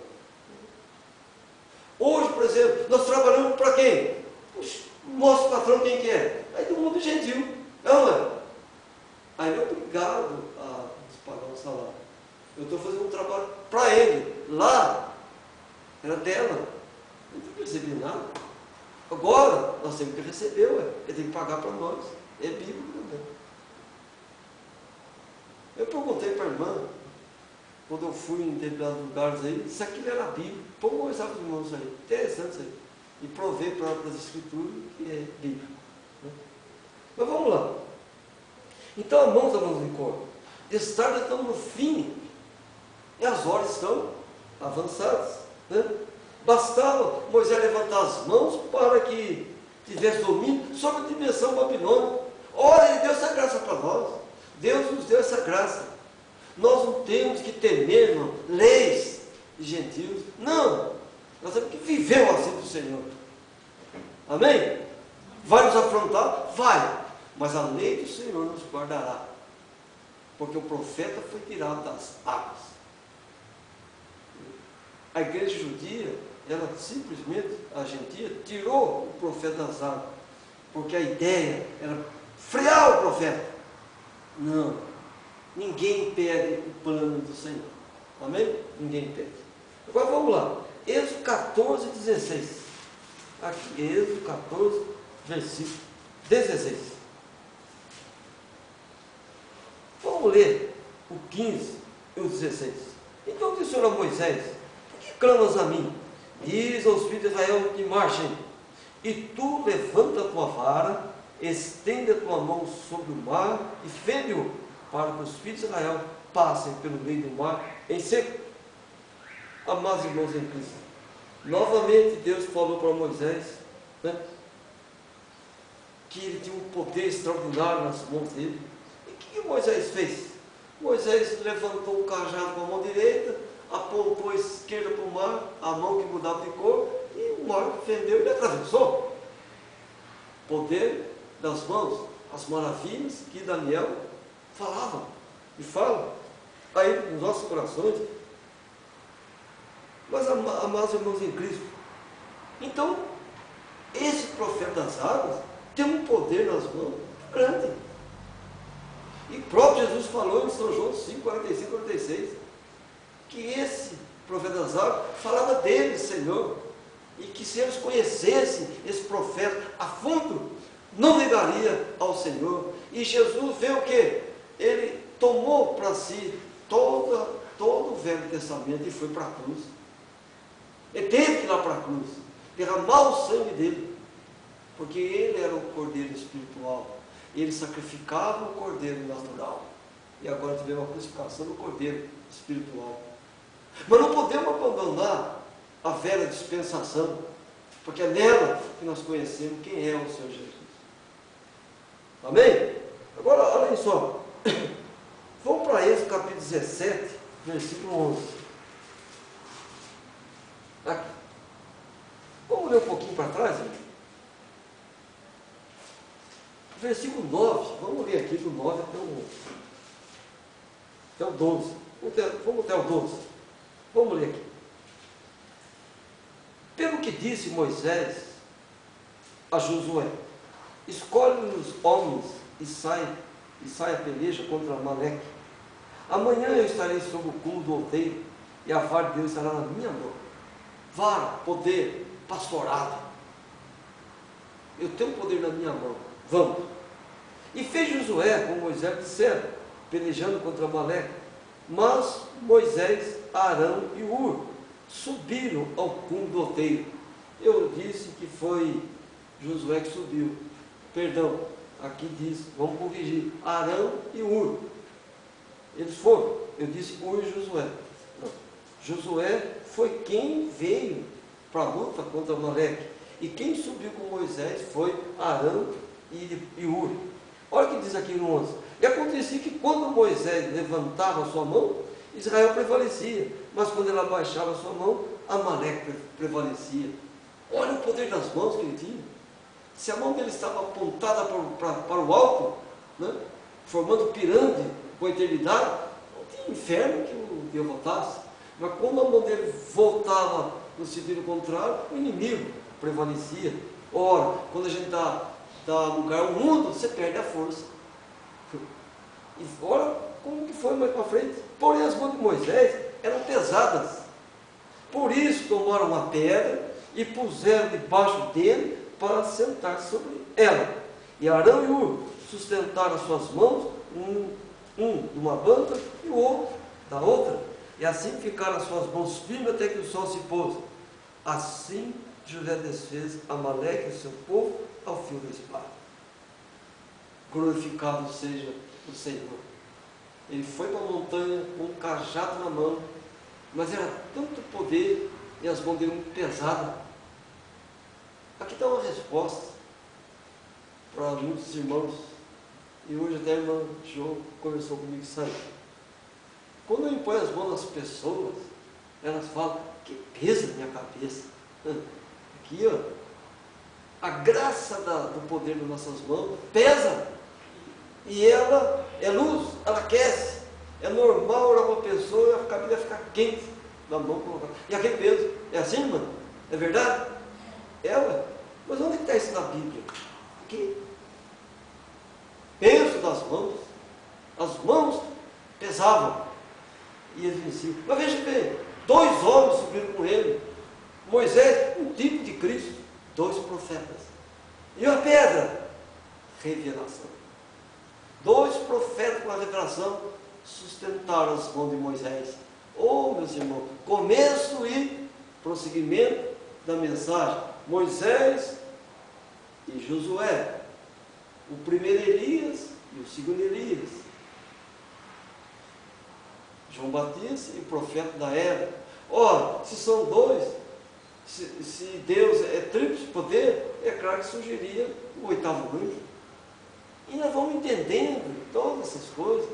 Hoje, por exemplo, nós trabalhamos para quem? Nosso patrão quem que é? Aí do mundo gentil. Não é? Aí ele é obrigado a nos pagar um salário. Eu estou fazendo um trabalho para ele. Lá, era dela. Não tem que receber nada. Agora, nós temos que receber, ué. Ele tem que pagar para nós. É bíblico também. Eu perguntei para a irmã, quando eu fui em determinados lugares aí, se aquilo era bíblico. Vamos conversar com os irmãos aí. Interessante isso aí. E provei para as escrituras que é bíblico. Né? Mas vamos lá. Então, irmãos da misericórdia, estar estamos no fim. E as horas estão avançadas. Né? Bastava Moisés levantar as mãos para que tivesse domínio sobre a dimensão babilônica. Ora, Ele deu essa graça para nós. Deus nos deu essa graça. Nós não temos que temer, irmão, leis de gentios. Não. Nós temos que viver o assim do Senhor. Amém? Vai nos afrontar? Vai. Mas a lei do Senhor nos guardará. Porque o profeta foi tirado das águas. A igreja judia, ela simplesmente, a gentia, tirou o profeta das águas. Porque a ideia era frear o profeta. Não. Ninguém impede o plano do Senhor. Amém? Ninguém impede. Agora vamos lá. Êxodo 14, 16. Aqui, Êxodo 14, versículo 16. Vamos ler o 15 e o 16. Então disse o Senhor a Moisés: por que clamas a mim? Diz aos filhos de Israel que marchem. E tu levanta a tua vara, estende a tua mão sobre o mar e fende-o, para que os filhos de Israel passem pelo meio do mar em seco. Amados irmãos em Cristo, novamente Deus falou para Moisés, né, que ele tinha um poder extraordinário nas mãos dele. E o que Moisés fez? Moisés levantou o cajado com a mão direita, apontou a esquerda para o mar, a mão que mudava de cor, e o mar fendeu e ele atravessou. Poder das mãos, as maravilhas que Daniel falava e fala aí nos nossos corações. Mas, amados irmãos em Cristo, então esse profeta das águas tem um poder nas mãos grande. E próprio Jesus falou em São João 5, 45, 46, que esse profeta das águas falava dele, Senhor, e que se eles conhecessem esse profeta a fundo, não negaria ao Senhor. E Jesus veio o quê? Ele tomou para si todo o Velho Testamento e foi para a cruz. Ele teve que ir lá para a cruz, derramar o sangue dele, porque ele era o cordeiro espiritual. Ele sacrificava o cordeiro natural. E agora tivemos a crucificação do cordeiro espiritual. Mas não podemos abandonar a velha dispensação, porque é nela que nós conhecemos quem é o Senhor Jesus. Amém? Agora, olhem só. Vamos para Êxodo capítulo 17, versículo 11. Aqui. Vamos ler um pouquinho para trás, gente? Versículo 9, vamos ler aqui do 9 até o 12. Vamos até o 12. Vamos ler aqui. Pelo que disse Moisés a Josué: escolhe os homens e sai a peleja contra Amaleque. Amanhã eu estarei sob o cume do outeiro, e a vara de Deus estará na minha mão. Vara, poder, pastorado. Eu tenho poder na minha mão. Vamos. E fez Josué, como Moisés dissera, pelejando contra Amaleque. Mas Moisés, Arão e Hur subiram ao cume do outeiro. Eu disse que foi Josué que subiu. Perdão, aqui diz, vamos corrigir, Arão e Hur. Eles foram. Eu disse Hur e Josué. Não. Josué foi quem veio para a luta contra Amaleque. E quem subiu com Moisés foi Arão e Hur. Olha o que diz aqui no 11. E acontecia que quando Moisés levantava a sua mão, Israel prevalecia. Mas quando ele abaixava a sua mão, Amaleque prevalecia. Olha o poder das mãos que ele tinha. Se a mão dele estava apontada para o alto, né, formando pirâmide com a eternidade, não tinha inferno que o derrotasse. Mas quando a mão dele voltava no sentido contrário, o inimigo prevalecia. Ora, quando a gente está no lugar mundo, você perde a força. E olha como que foi mais para frente. Porém, as mãos de Moisés eram pesadas. Por isso tomaram uma pedra e puseram debaixo dele para sentar sobre ela. E Arão e Hur sustentaram as suas mãos, um de uma banda e o outro da outra. E assim ficaram as suas mãos firmes até que o sol se pôs. Assim José desfez Amaleque e seu povo ao fio da espada. Glorificado seja o Senhor. Ele foi para a montanha com um cajado na mão, mas era tanto poder e as mãos dele muito pesadas. Aqui está uma resposta para muitos irmãos, e hoje até a irmã Jo conversou comigo isso aí. Quando eu imponho as mãos nas pessoas, elas falam, que peso na minha cabeça. Aqui, ó, a graça do poder nas nossas mãos pesa, e ela é luz, ela aquece. É normal orar para uma pessoa e a cabine ficar quente na mão colocada. E aquele peso, é assim, irmã? É verdade? Ela? Mas onde está isso na Bíblia? Aqui. Peso das mãos. As mãos pesavam. E eles venciam. Mas veja bem, 2 homens subiram com ele. Moisés, um tipo de Cristo. 2 profetas. E a pedra? Revelação. 2 profetas com a revelação sustentaram as mãos de Moisés. Oh, meus irmãos, começo e prosseguimento da mensagem. Moisés e Josué, o primeiro Elias e o segundo Elias, João Batista e o profeta da era. Ora, se são 2, se Deus é tríplice poder, é claro que surgiria o 8º anjo. E nós vamos entendendo todas essas coisas.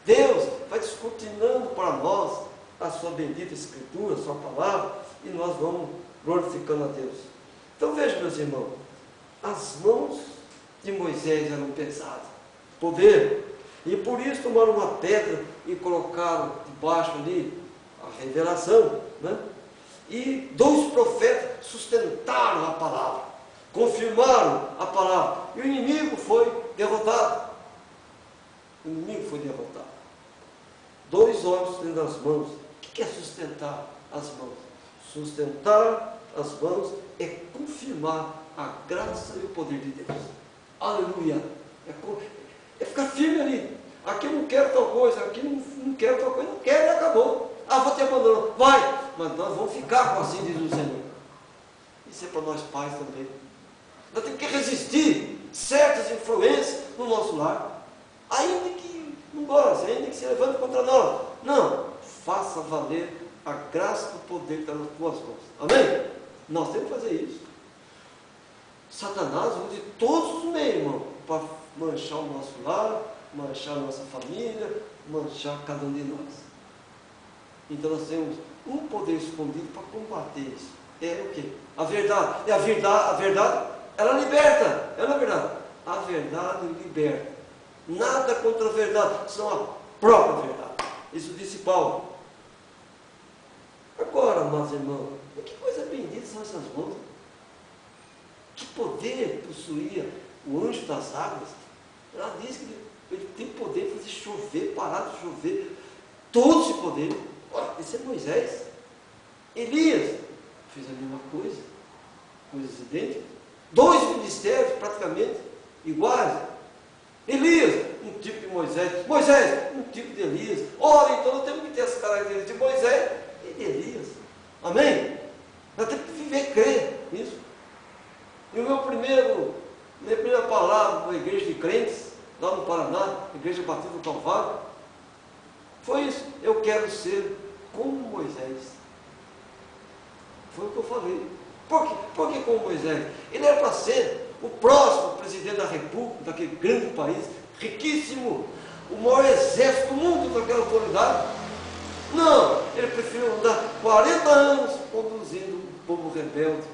Deus vai descortinando para nós a sua bendita Escritura, a sua palavra, e nós vamos glorificando a Deus. Então veja, meus irmãos, as mãos de Moisés eram pesadas, poder, e por isso tomaram uma pedra e colocaram debaixo ali a revelação, né? E 2 profetas sustentaram a palavra, confirmaram a palavra, e o inimigo foi derrotado. O inimigo foi derrotado. 2 homens sustentando as mãos. O que é sustentar as mãos? Sustentar as mãos é confirmar a graça e o poder de Deus. Aleluia! É ficar firme ali. Aqui eu não quero tal coisa, aqui não quero tal coisa, não quero e acabou. Ah, vou te abandonar. Vai! Mas nós vamos ficar com assim, diz o Senhor. Isso é para nós pais também. Nós temos que resistir certas influências no nosso lar. Ainda que não goste, ainda que se levante contra nós. Não, faça valer a graça e o poder que está nas tuas mãos. Amém? Nós temos que fazer isso. Satanás usa todos os meios, irmão, para manchar o nosso lar, manchar a nossa família, manchar cada um de nós. Então nós temos um poder escondido para combater isso. É o quê? A verdade. E a verdade, ela liberta. É na verdade. A verdade liberta. Nada contra a verdade, senão a própria verdade. Isso disse Paulo. Agora, meus irmãos, que coisa bendita são essas mãos. Que poder possuía o anjo das águas. Ela diz que ele tem poder de fazer chover, parar de chover. Todo esse poder. Olha, esse é Moisés. Elias fez a mesma coisa. Coisas idênticas. 2 ministérios praticamente iguais. Elias, um tipo de Moisés. Moisés, um tipo de Elias. Ora, então nós temos que ter as características de Moisés e de Elias. Amém? Nós temos que viver, crer nisso. E minha primeira palavra na igreja de crentes, lá no Paraná, Igreja Batista do Calvário, foi isso. Eu quero ser como Moisés. Foi o que eu falei. Por que como Moisés? Ele era para ser o próximo presidente da República, daquele grande país, riquíssimo, o maior exército do mundo com aquela autoridade. Não, ele preferiu andar 40 anos conduzindo um povo rebelde.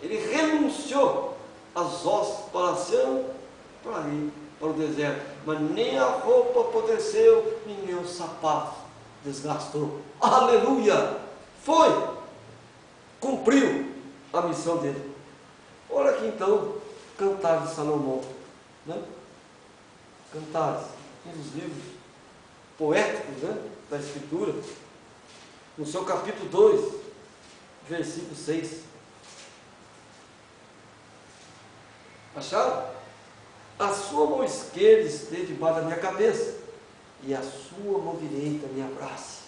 Ele renunciou às hostes palacianas para ir para o deserto, mas nem a roupa apodreceu, nem o sapato desgastou. Aleluia! Foi! Cumpriu a missão dele. Olha aqui então, Cantares de Salomão, né? Cantares, um dos livros poéticos, né, da Escritura, no seu capítulo 2, versículo 6. Acharam? A sua mão esquerda esteja debaixo da minha cabeça, e a sua mão direita me abrace.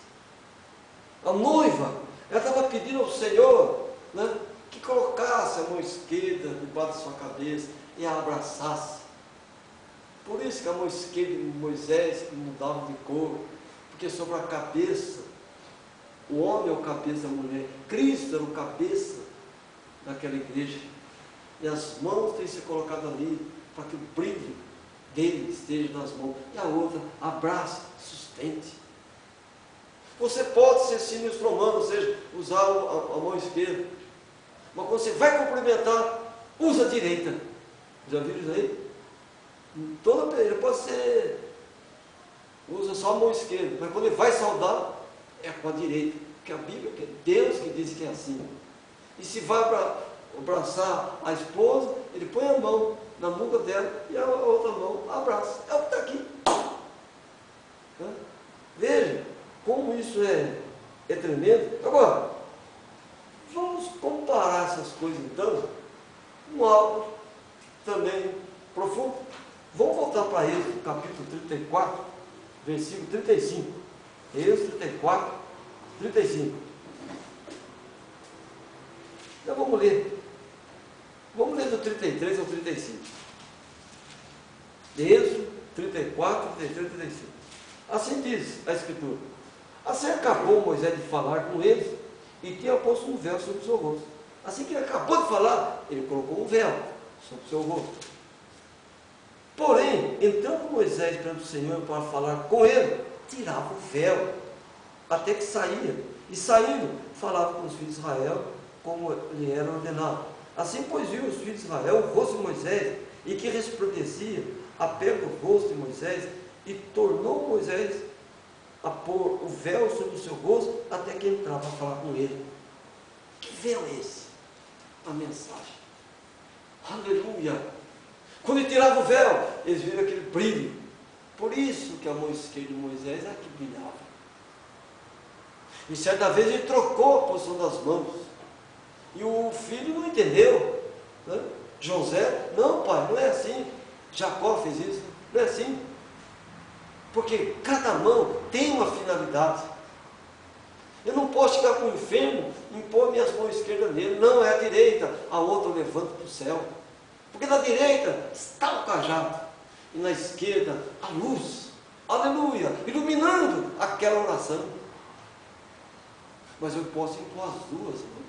A noiva, ela estava pedindo ao Senhor, né, que colocasse a mão esquerda debaixo da sua cabeça e a abraçasse. Por isso que a mão esquerda de Moisés mudava de cor, porque sobre a cabeça, o homem é o cabeça da mulher, Cristo era o cabeça daquela igreja, e as mãos têm que ser colocadas ali, para que o brilho dele esteja nas mãos, e a outra abrace, sustente. Você pode ser sinistro romano, ou seja, usar a mão esquerda, mas quando você vai cumprimentar, usa a direita. Já viram isso aí? Ele pode ser, usa só a mão esquerda, mas quando ele vai saudar, é com a direita, porque a Bíblia, que é Deus que diz que é assim. E se vai abraçar a esposa, ele põe a mão na nuca dela e a outra mão abraça. É o que está aqui. Veja como isso é tremendo. Agora, vamos comparar essas coisas então com algo também profundo. Vamos voltar para Êxodo, capítulo 34, versículo 35. Êxodo 34, 35. Então vamos ler. Vamos ler do 33 ao 35. Êxodo 34, 33 e 35. Assim diz a Escritura. Assim acabou Moisés de falar com eles e tinha posto um véu sobre o seu rosto. Assim que ele acabou de falar, ele colocou um véu sobre o seu rosto. Porém, entrando Moisés perante o Senhor para falar com ele, tirava o véu, até que saía. E saindo, falava com os filhos de Israel, como lhe era ordenado. Assim, pois, viu os filhos de Israel o rosto de Moisés, e que resplandecia a pele do rosto de Moisés, e tornou Moisés a pôr o véu sobre o seu rosto, até que entrava a falar com ele. Que véu é esse? A mensagem. Aleluia! Quando ele tirava o véu, eles viram aquele brilho. Por isso que a mão esquerda de Moisés é que brilhava. E certa vez ele trocou a posição das mãos. E o filho não entendeu, né? José, não pai, não é assim. Jacó fez isso, não é assim. Porque cada mão tem uma finalidade. Eu não posso chegar com o enfermo e impor minhas mãos esquerdas nele. Não, é a direita, a outra eu levanto para o céu. Porque na direita está o cajado e na esquerda a luz. Aleluia! Iluminando aquela oração. Mas eu posso impor as duas mãos.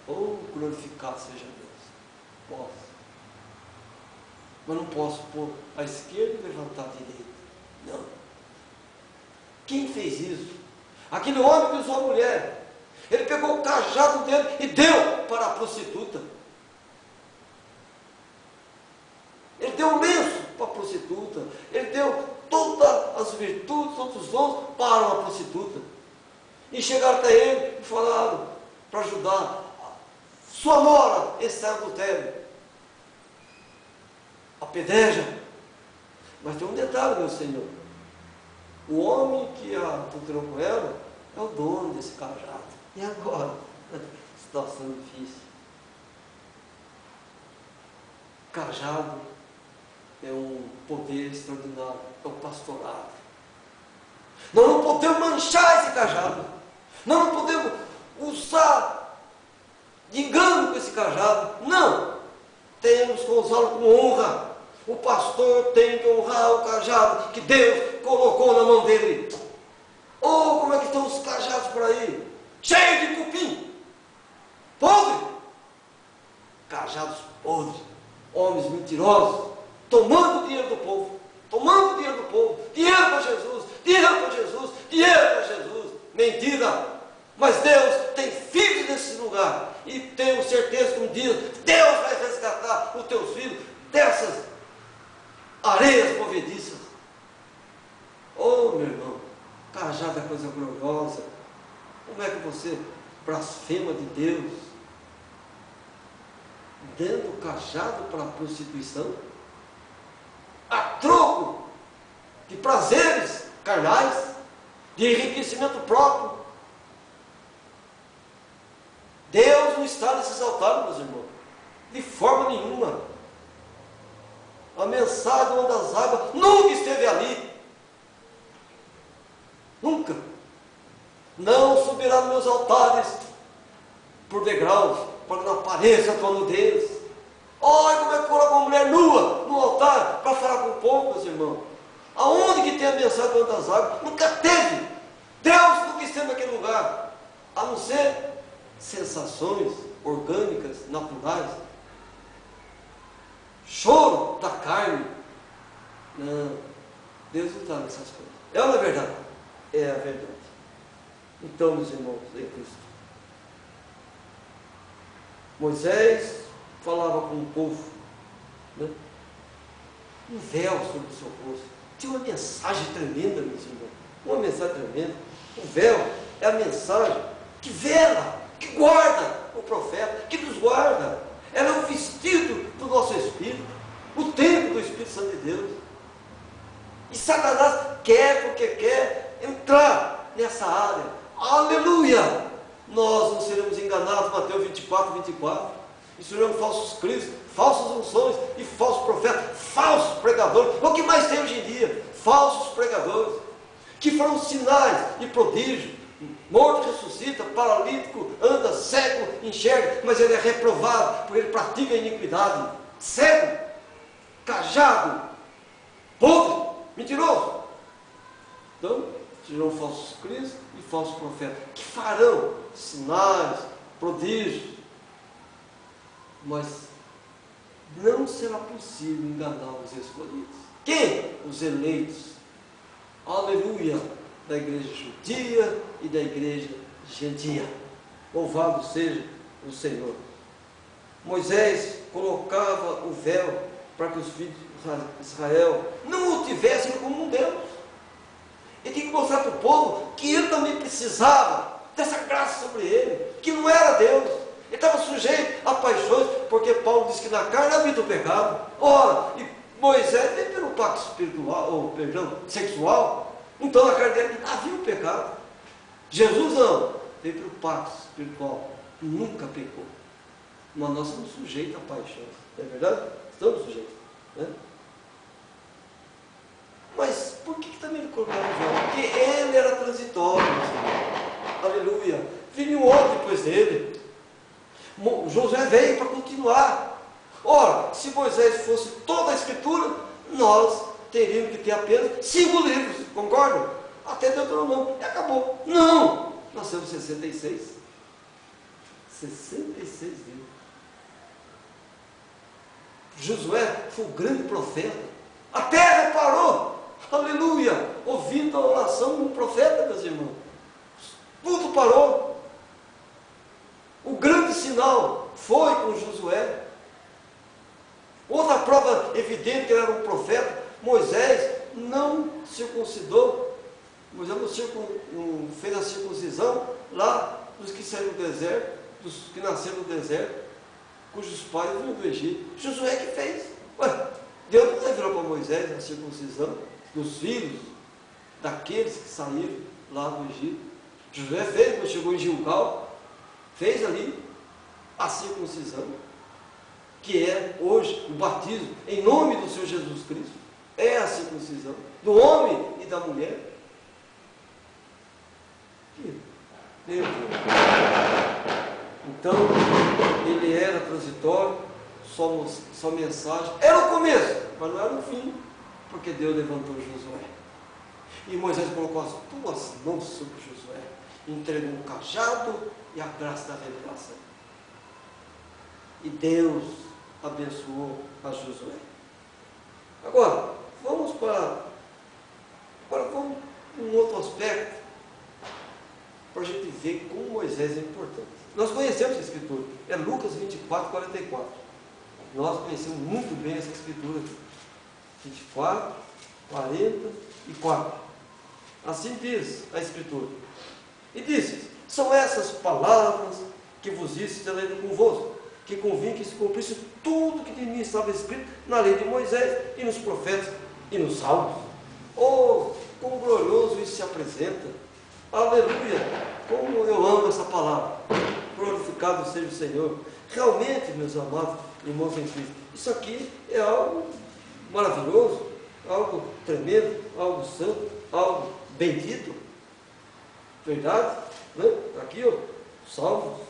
Oh, glorificado seja Deus. Posso. Mas não posso pôr a esquerda e levantar a direita. Não. Quem fez isso? Aquele homem que usou a mulher. Ele pegou o cajado dele e deu para a prostituta. Ele deu o lenço para a prostituta. Ele deu todas as virtudes, todos os dons para uma prostituta. E chegaram até ele e falaram para ajudar. Sua nora está em adultério. Apedreja. Mas tem um detalhe, meu Senhor. O homem que a adulterou com ela é o dono desse cajado. E agora? Situação difícil. Cajado é um poder extraordinário. É o pastorado. Nós não podemos manchar esse cajado. Nós não podemos usar de engano com esse cajado. Não. Temos que usá-lo com honra. O pastor tem que honrar o cajado que Deus colocou na mão dele. Oh, como é que estão os cajados por aí? Cheio de cupim. Podre. Cajados podres. Homens mentirosos. tomando o dinheiro do povo, tomando o dinheiro do povo, dinheiro para Jesus, dinheiro para Jesus, dinheiro para Jesus. Mentira! Mas Deus tem filhos nesse lugar, e tenho certeza que um dia Deus vai resgatar os teus filhos dessas areias movediças. Oh, meu irmão, cajado é coisa gloriosa. Como é que você blasfema de Deus, dando cajado para a prostituição, a troco de prazeres carnais, de enriquecimento próprio? Deus não está nesses altares, meus irmãos, de forma nenhuma. A mensagem do das águas nunca esteve ali, nunca. Não subirá nos meus altares por degraus, para que não apareça a tua nudez. Olha como é que coloca uma mulher nua no altar para falar com o povo, meus irmãos. Aonde que tem a mensagem do das águas? Nunca teve. Deus nunca esteve naquele lugar, a não ser sensações orgânicas, naturais, choro da carne. Não, Deus não está nessas coisas. É ou não é verdade? É a verdade. Então, meus irmãos em Cristo, Moisés falava com o povo, né? Um véu sobre o seu rosto. Tinha uma mensagem tremenda, meus irmãos. Uma mensagem tremenda. O véu é a mensagem que vela, que guarda o profeta, que nos guarda. Ela é o vestido do nosso espírito, o templo do Espírito Santo de Deus. E Satanás quer, porque quer entrar nessa área. Aleluia! Nós não seremos enganados, Mateus 24, 24. E seremos falsos cristos, falsas unções e falsos profetas, falsos pregadores. O que mais tem hoje em dia? Falsos pregadores, que farão sinais e prodígios. Morto ressuscita, paralítico anda, cego enxerga, mas ele é reprovado, porque ele pratica a iniquidade. Cego, cajado, podre, mentiroso. Então, serão falsos cristos e falsos profetas, que farão sinais, prodígios, mas não será possível enganar os escolhidos. Quem? Os eleitos. Aleluia! Da igreja judia e da igreja gentia. Louvado seja o Senhor. Moisés colocava o véu para que os filhos de Israel não o tivessem como um Deus. Ele tinha que mostrar para o povo que ele também precisava dessa graça sobre ele, que não era Deus. Ele estava sujeito a paixões, porque Paulo diz que na carne habita o pecado. Ora, e Moisés veio pelo pacto espiritual, ou perdão, sexual. Então na carne dele havia o pecado. Jesus não, veio pelo pacto espiritual, nunca pecou. Mas nós somos sujeitos a paixões, não é verdade? Estamos sujeitos, né? Mas por que também ele colocava o véu? Porque ele era transitório, aleluia. Viria um outro depois dele. Josué veio para continuar. Ora, se Moisés fosse toda a escritura, nós teríamos que ter apenas 5 livros, concordam? Até Deuteronômio, e acabou. Não! Nós temos 66. 66 livros. Josué foi o grande profeta. A terra parou. Aleluia! Ouvindo a oração do profeta, meus irmãos. Tudo parou. O grande sinal foi com Josué. Outra prova evidente que ele era um profeta, Moisés não circuncidou. Moisés não fez a circuncisão lá dos que saíram do deserto, dos que nasceram no deserto, cujos pais vinham do Egito. Josué que fez. Ué, Deus não virou para Moisés a circuncisão dos filhos daqueles que saíram lá do Egito. Josué fez, quando chegou em Gilgal, fez ali a circuncisão, que é hoje o batismo em nome do Senhor Jesus Cristo. É a circuncisão do homem e da mulher. Meu Deus. Então, ele era transitório, só mensagem. Era o começo, mas não era o fim, porque Deus levantou Josué. E Moisés colocou as duas mãos sobre Josué, entregou o cajado e a graça da revelação. E Deus abençoou a Josué. Agora, vamos para um outro aspecto, para a gente ver como Moisés é importante. Nós conhecemos a Escritura, é Lucas 24, 44. Nós conhecemos muito bem essa Escritura aqui. 24, 44. Assim diz a Escritura. E disse: são essas palavras que vos disse, telendo convosco, que convinha que se cumprisse tudo que de mim estava escrito na lei de Moisés, e nos profetas, e nos salmos. Oh, como glorioso isso se apresenta! Aleluia! Como eu amo essa palavra! Glorificado seja o Senhor! Realmente, meus amados irmãos em Cristo, isso aqui é algo maravilhoso, algo tremendo, algo santo, algo bendito. Verdade? Né? Aqui, ó, salmos.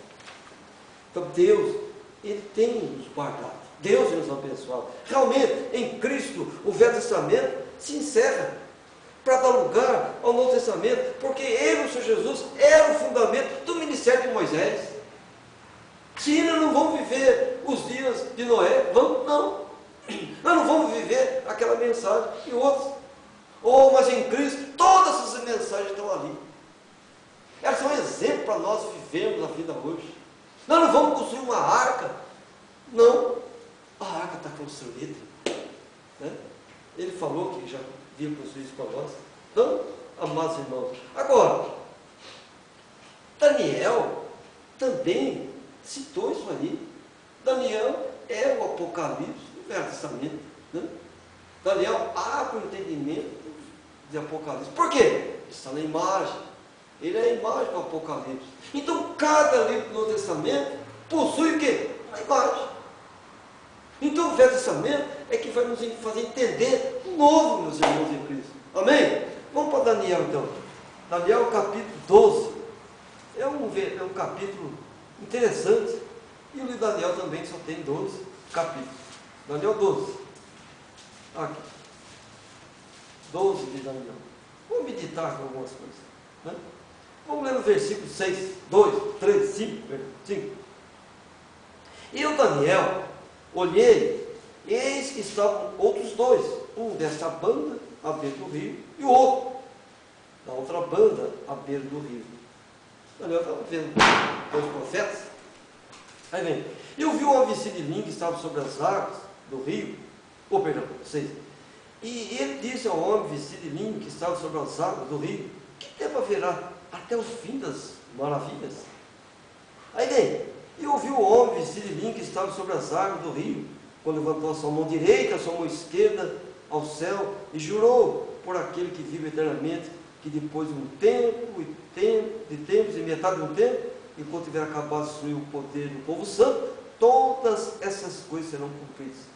Então, Deus, Ele tem nos guardado. Deus tem nos abençoado. Realmente, em Cristo, o Velho Testamento se encerra para dar lugar ao Novo Testamento, porque Ele, o Senhor Jesus, era o fundamento do ministério de Moisés. Se nós não vamos viver os dias de Noé, vamos? Não. Nós não vamos viver aquela mensagem e outras. Oh, mas em Cristo, todas essas mensagens estão ali. Elas são um exemplo para nós vivermos a vida hoje. Nós não vamos construir uma arca. Não. A arca está construída. Né? Ele falou que já havia construído isso para nós. Então, amados irmãos. Agora, Daniel também citou isso aí. Daniel é o Apocalipse do Velho Testamento. Né? Daniel abre o entendimento de Apocalipse. Por quê? Está na imagem. Ele é a imagem do Apocalipse. Então, cada livro do Novo Testamento possui o quê? Uma imagem. Então, o Velho Testamento é que vai nos fazer entender o novo, meus irmãos em Cristo. Amém? Vamos para Daniel, então. Daniel, capítulo 12. É um capítulo interessante. E o livro de Daniel também só tem 12 capítulos. Daniel 12. Aqui. 12 de Daniel. Vamos meditar com algumas coisas. Né? Vamos ler no versículo 6, 2, 3, 5. E eu, Daniel, olhei, eis que estavam outros dois, um desta banda, à beira do rio, e o outro, da outra banda, à beira do rio. Daniel estava vendo dois profetas. Aí vem, eu vi uma vestida de linho que estava sobre as águas do rio, perdão, 6. E ele disse ao homem vestido de linho que estava sobre as águas do rio: que tempo haverá até o fim das maravilhas? Aí vem, e ouviu o homem vestido de linho que estava sobre as águas do rio, quando levantou a sua mão direita, a sua mão esquerda ao céu, e jurou por aquele que vive eternamente, que depois de um tempo, de tempos e metade de um tempo, enquanto tiver acabado de destruir o poder do povo santo, todas essas coisas serão cumpridas.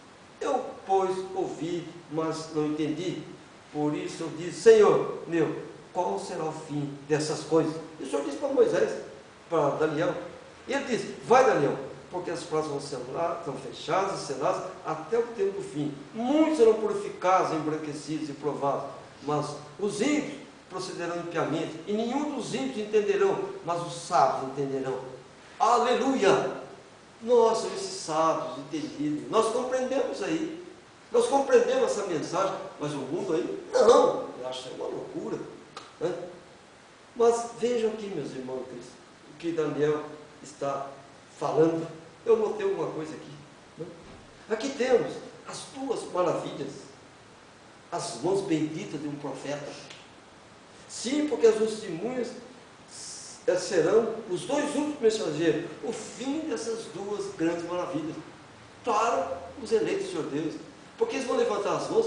Eu, pois, ouvi, mas não entendi. Por isso eu disse: Senhor meu, qual será o fim dessas coisas? E o Senhor disse para Moisés, para Daniel. E ele disse: vai, Daniel, porque as portas estão fechadas e seladas até o tempo do fim. Muitos serão purificados, embranquecidos e provados, mas os ímpios procederão impiamente, e nenhum dos ímpios entenderão, mas os sábios entenderão. Aleluia! Nós somos esses sábios, entendidos, nós compreendemos aí, nós compreendemos essa mensagem, mas o mundo aí, não, eu acho que é uma loucura. Né? Mas vejam aqui, meus irmãos, o que Daniel está falando. Eu notei alguma coisa aqui. Né? Aqui temos as duas maravilhas, as mãos benditas de um profeta. Sim, porque as testemunhas serão os dois últimos mensageiros, o fim dessas duas grandes maravilhas, para os eleitos do Senhor Deus, porque eles vão levantar as mãos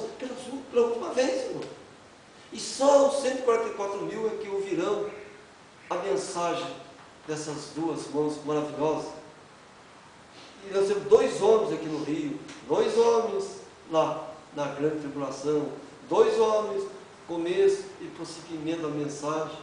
pela última vez, irmão. E só os 144 mil é que ouvirão a mensagem dessas duas mãos maravilhosas. E nós temos dois homens aqui no Rio, dois homens lá na grande tribulação, dois homens, começo e prosseguimento da mensagem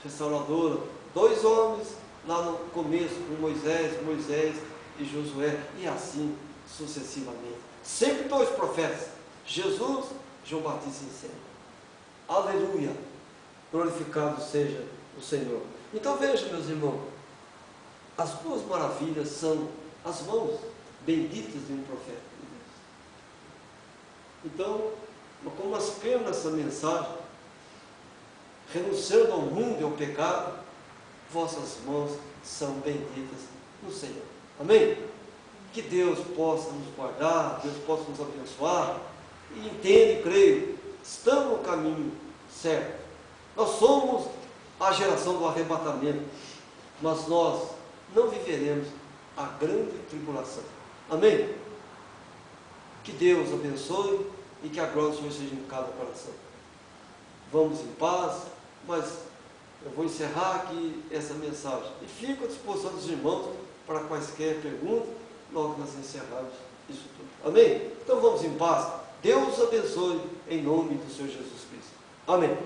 restauradora, dois homens lá no começo, com Moisés e Josué, e assim sucessivamente. Sempre dois profetas, Jesus, João Batista e Céu. Aleluia! Glorificado seja o Senhor. Então veja, meus irmãos, as duas maravilhas são as mãos benditas de um profeta de Então, como nós cremos nessa mensagem, renunciando ao mundo e ao pecado, vossas mãos são benditas no Senhor. Amém? Que Deus possa nos guardar, Deus possa nos abençoar, e entendo e creio, estamos no caminho certo. Nós somos a geração do arrebatamento, mas nós não viveremos a grande tribulação. Amém? Que Deus abençoe e que a glória do Senhor seja em cada coração. Vamos em paz, mas eu vou encerrar aqui essa mensagem e fico à disposição dos irmãos para quaisquer perguntas, logo que nós encerrarmos isso tudo. Amém? Então vamos em paz. Deus abençoe em nome do Senhor Jesus Cristo. Amém.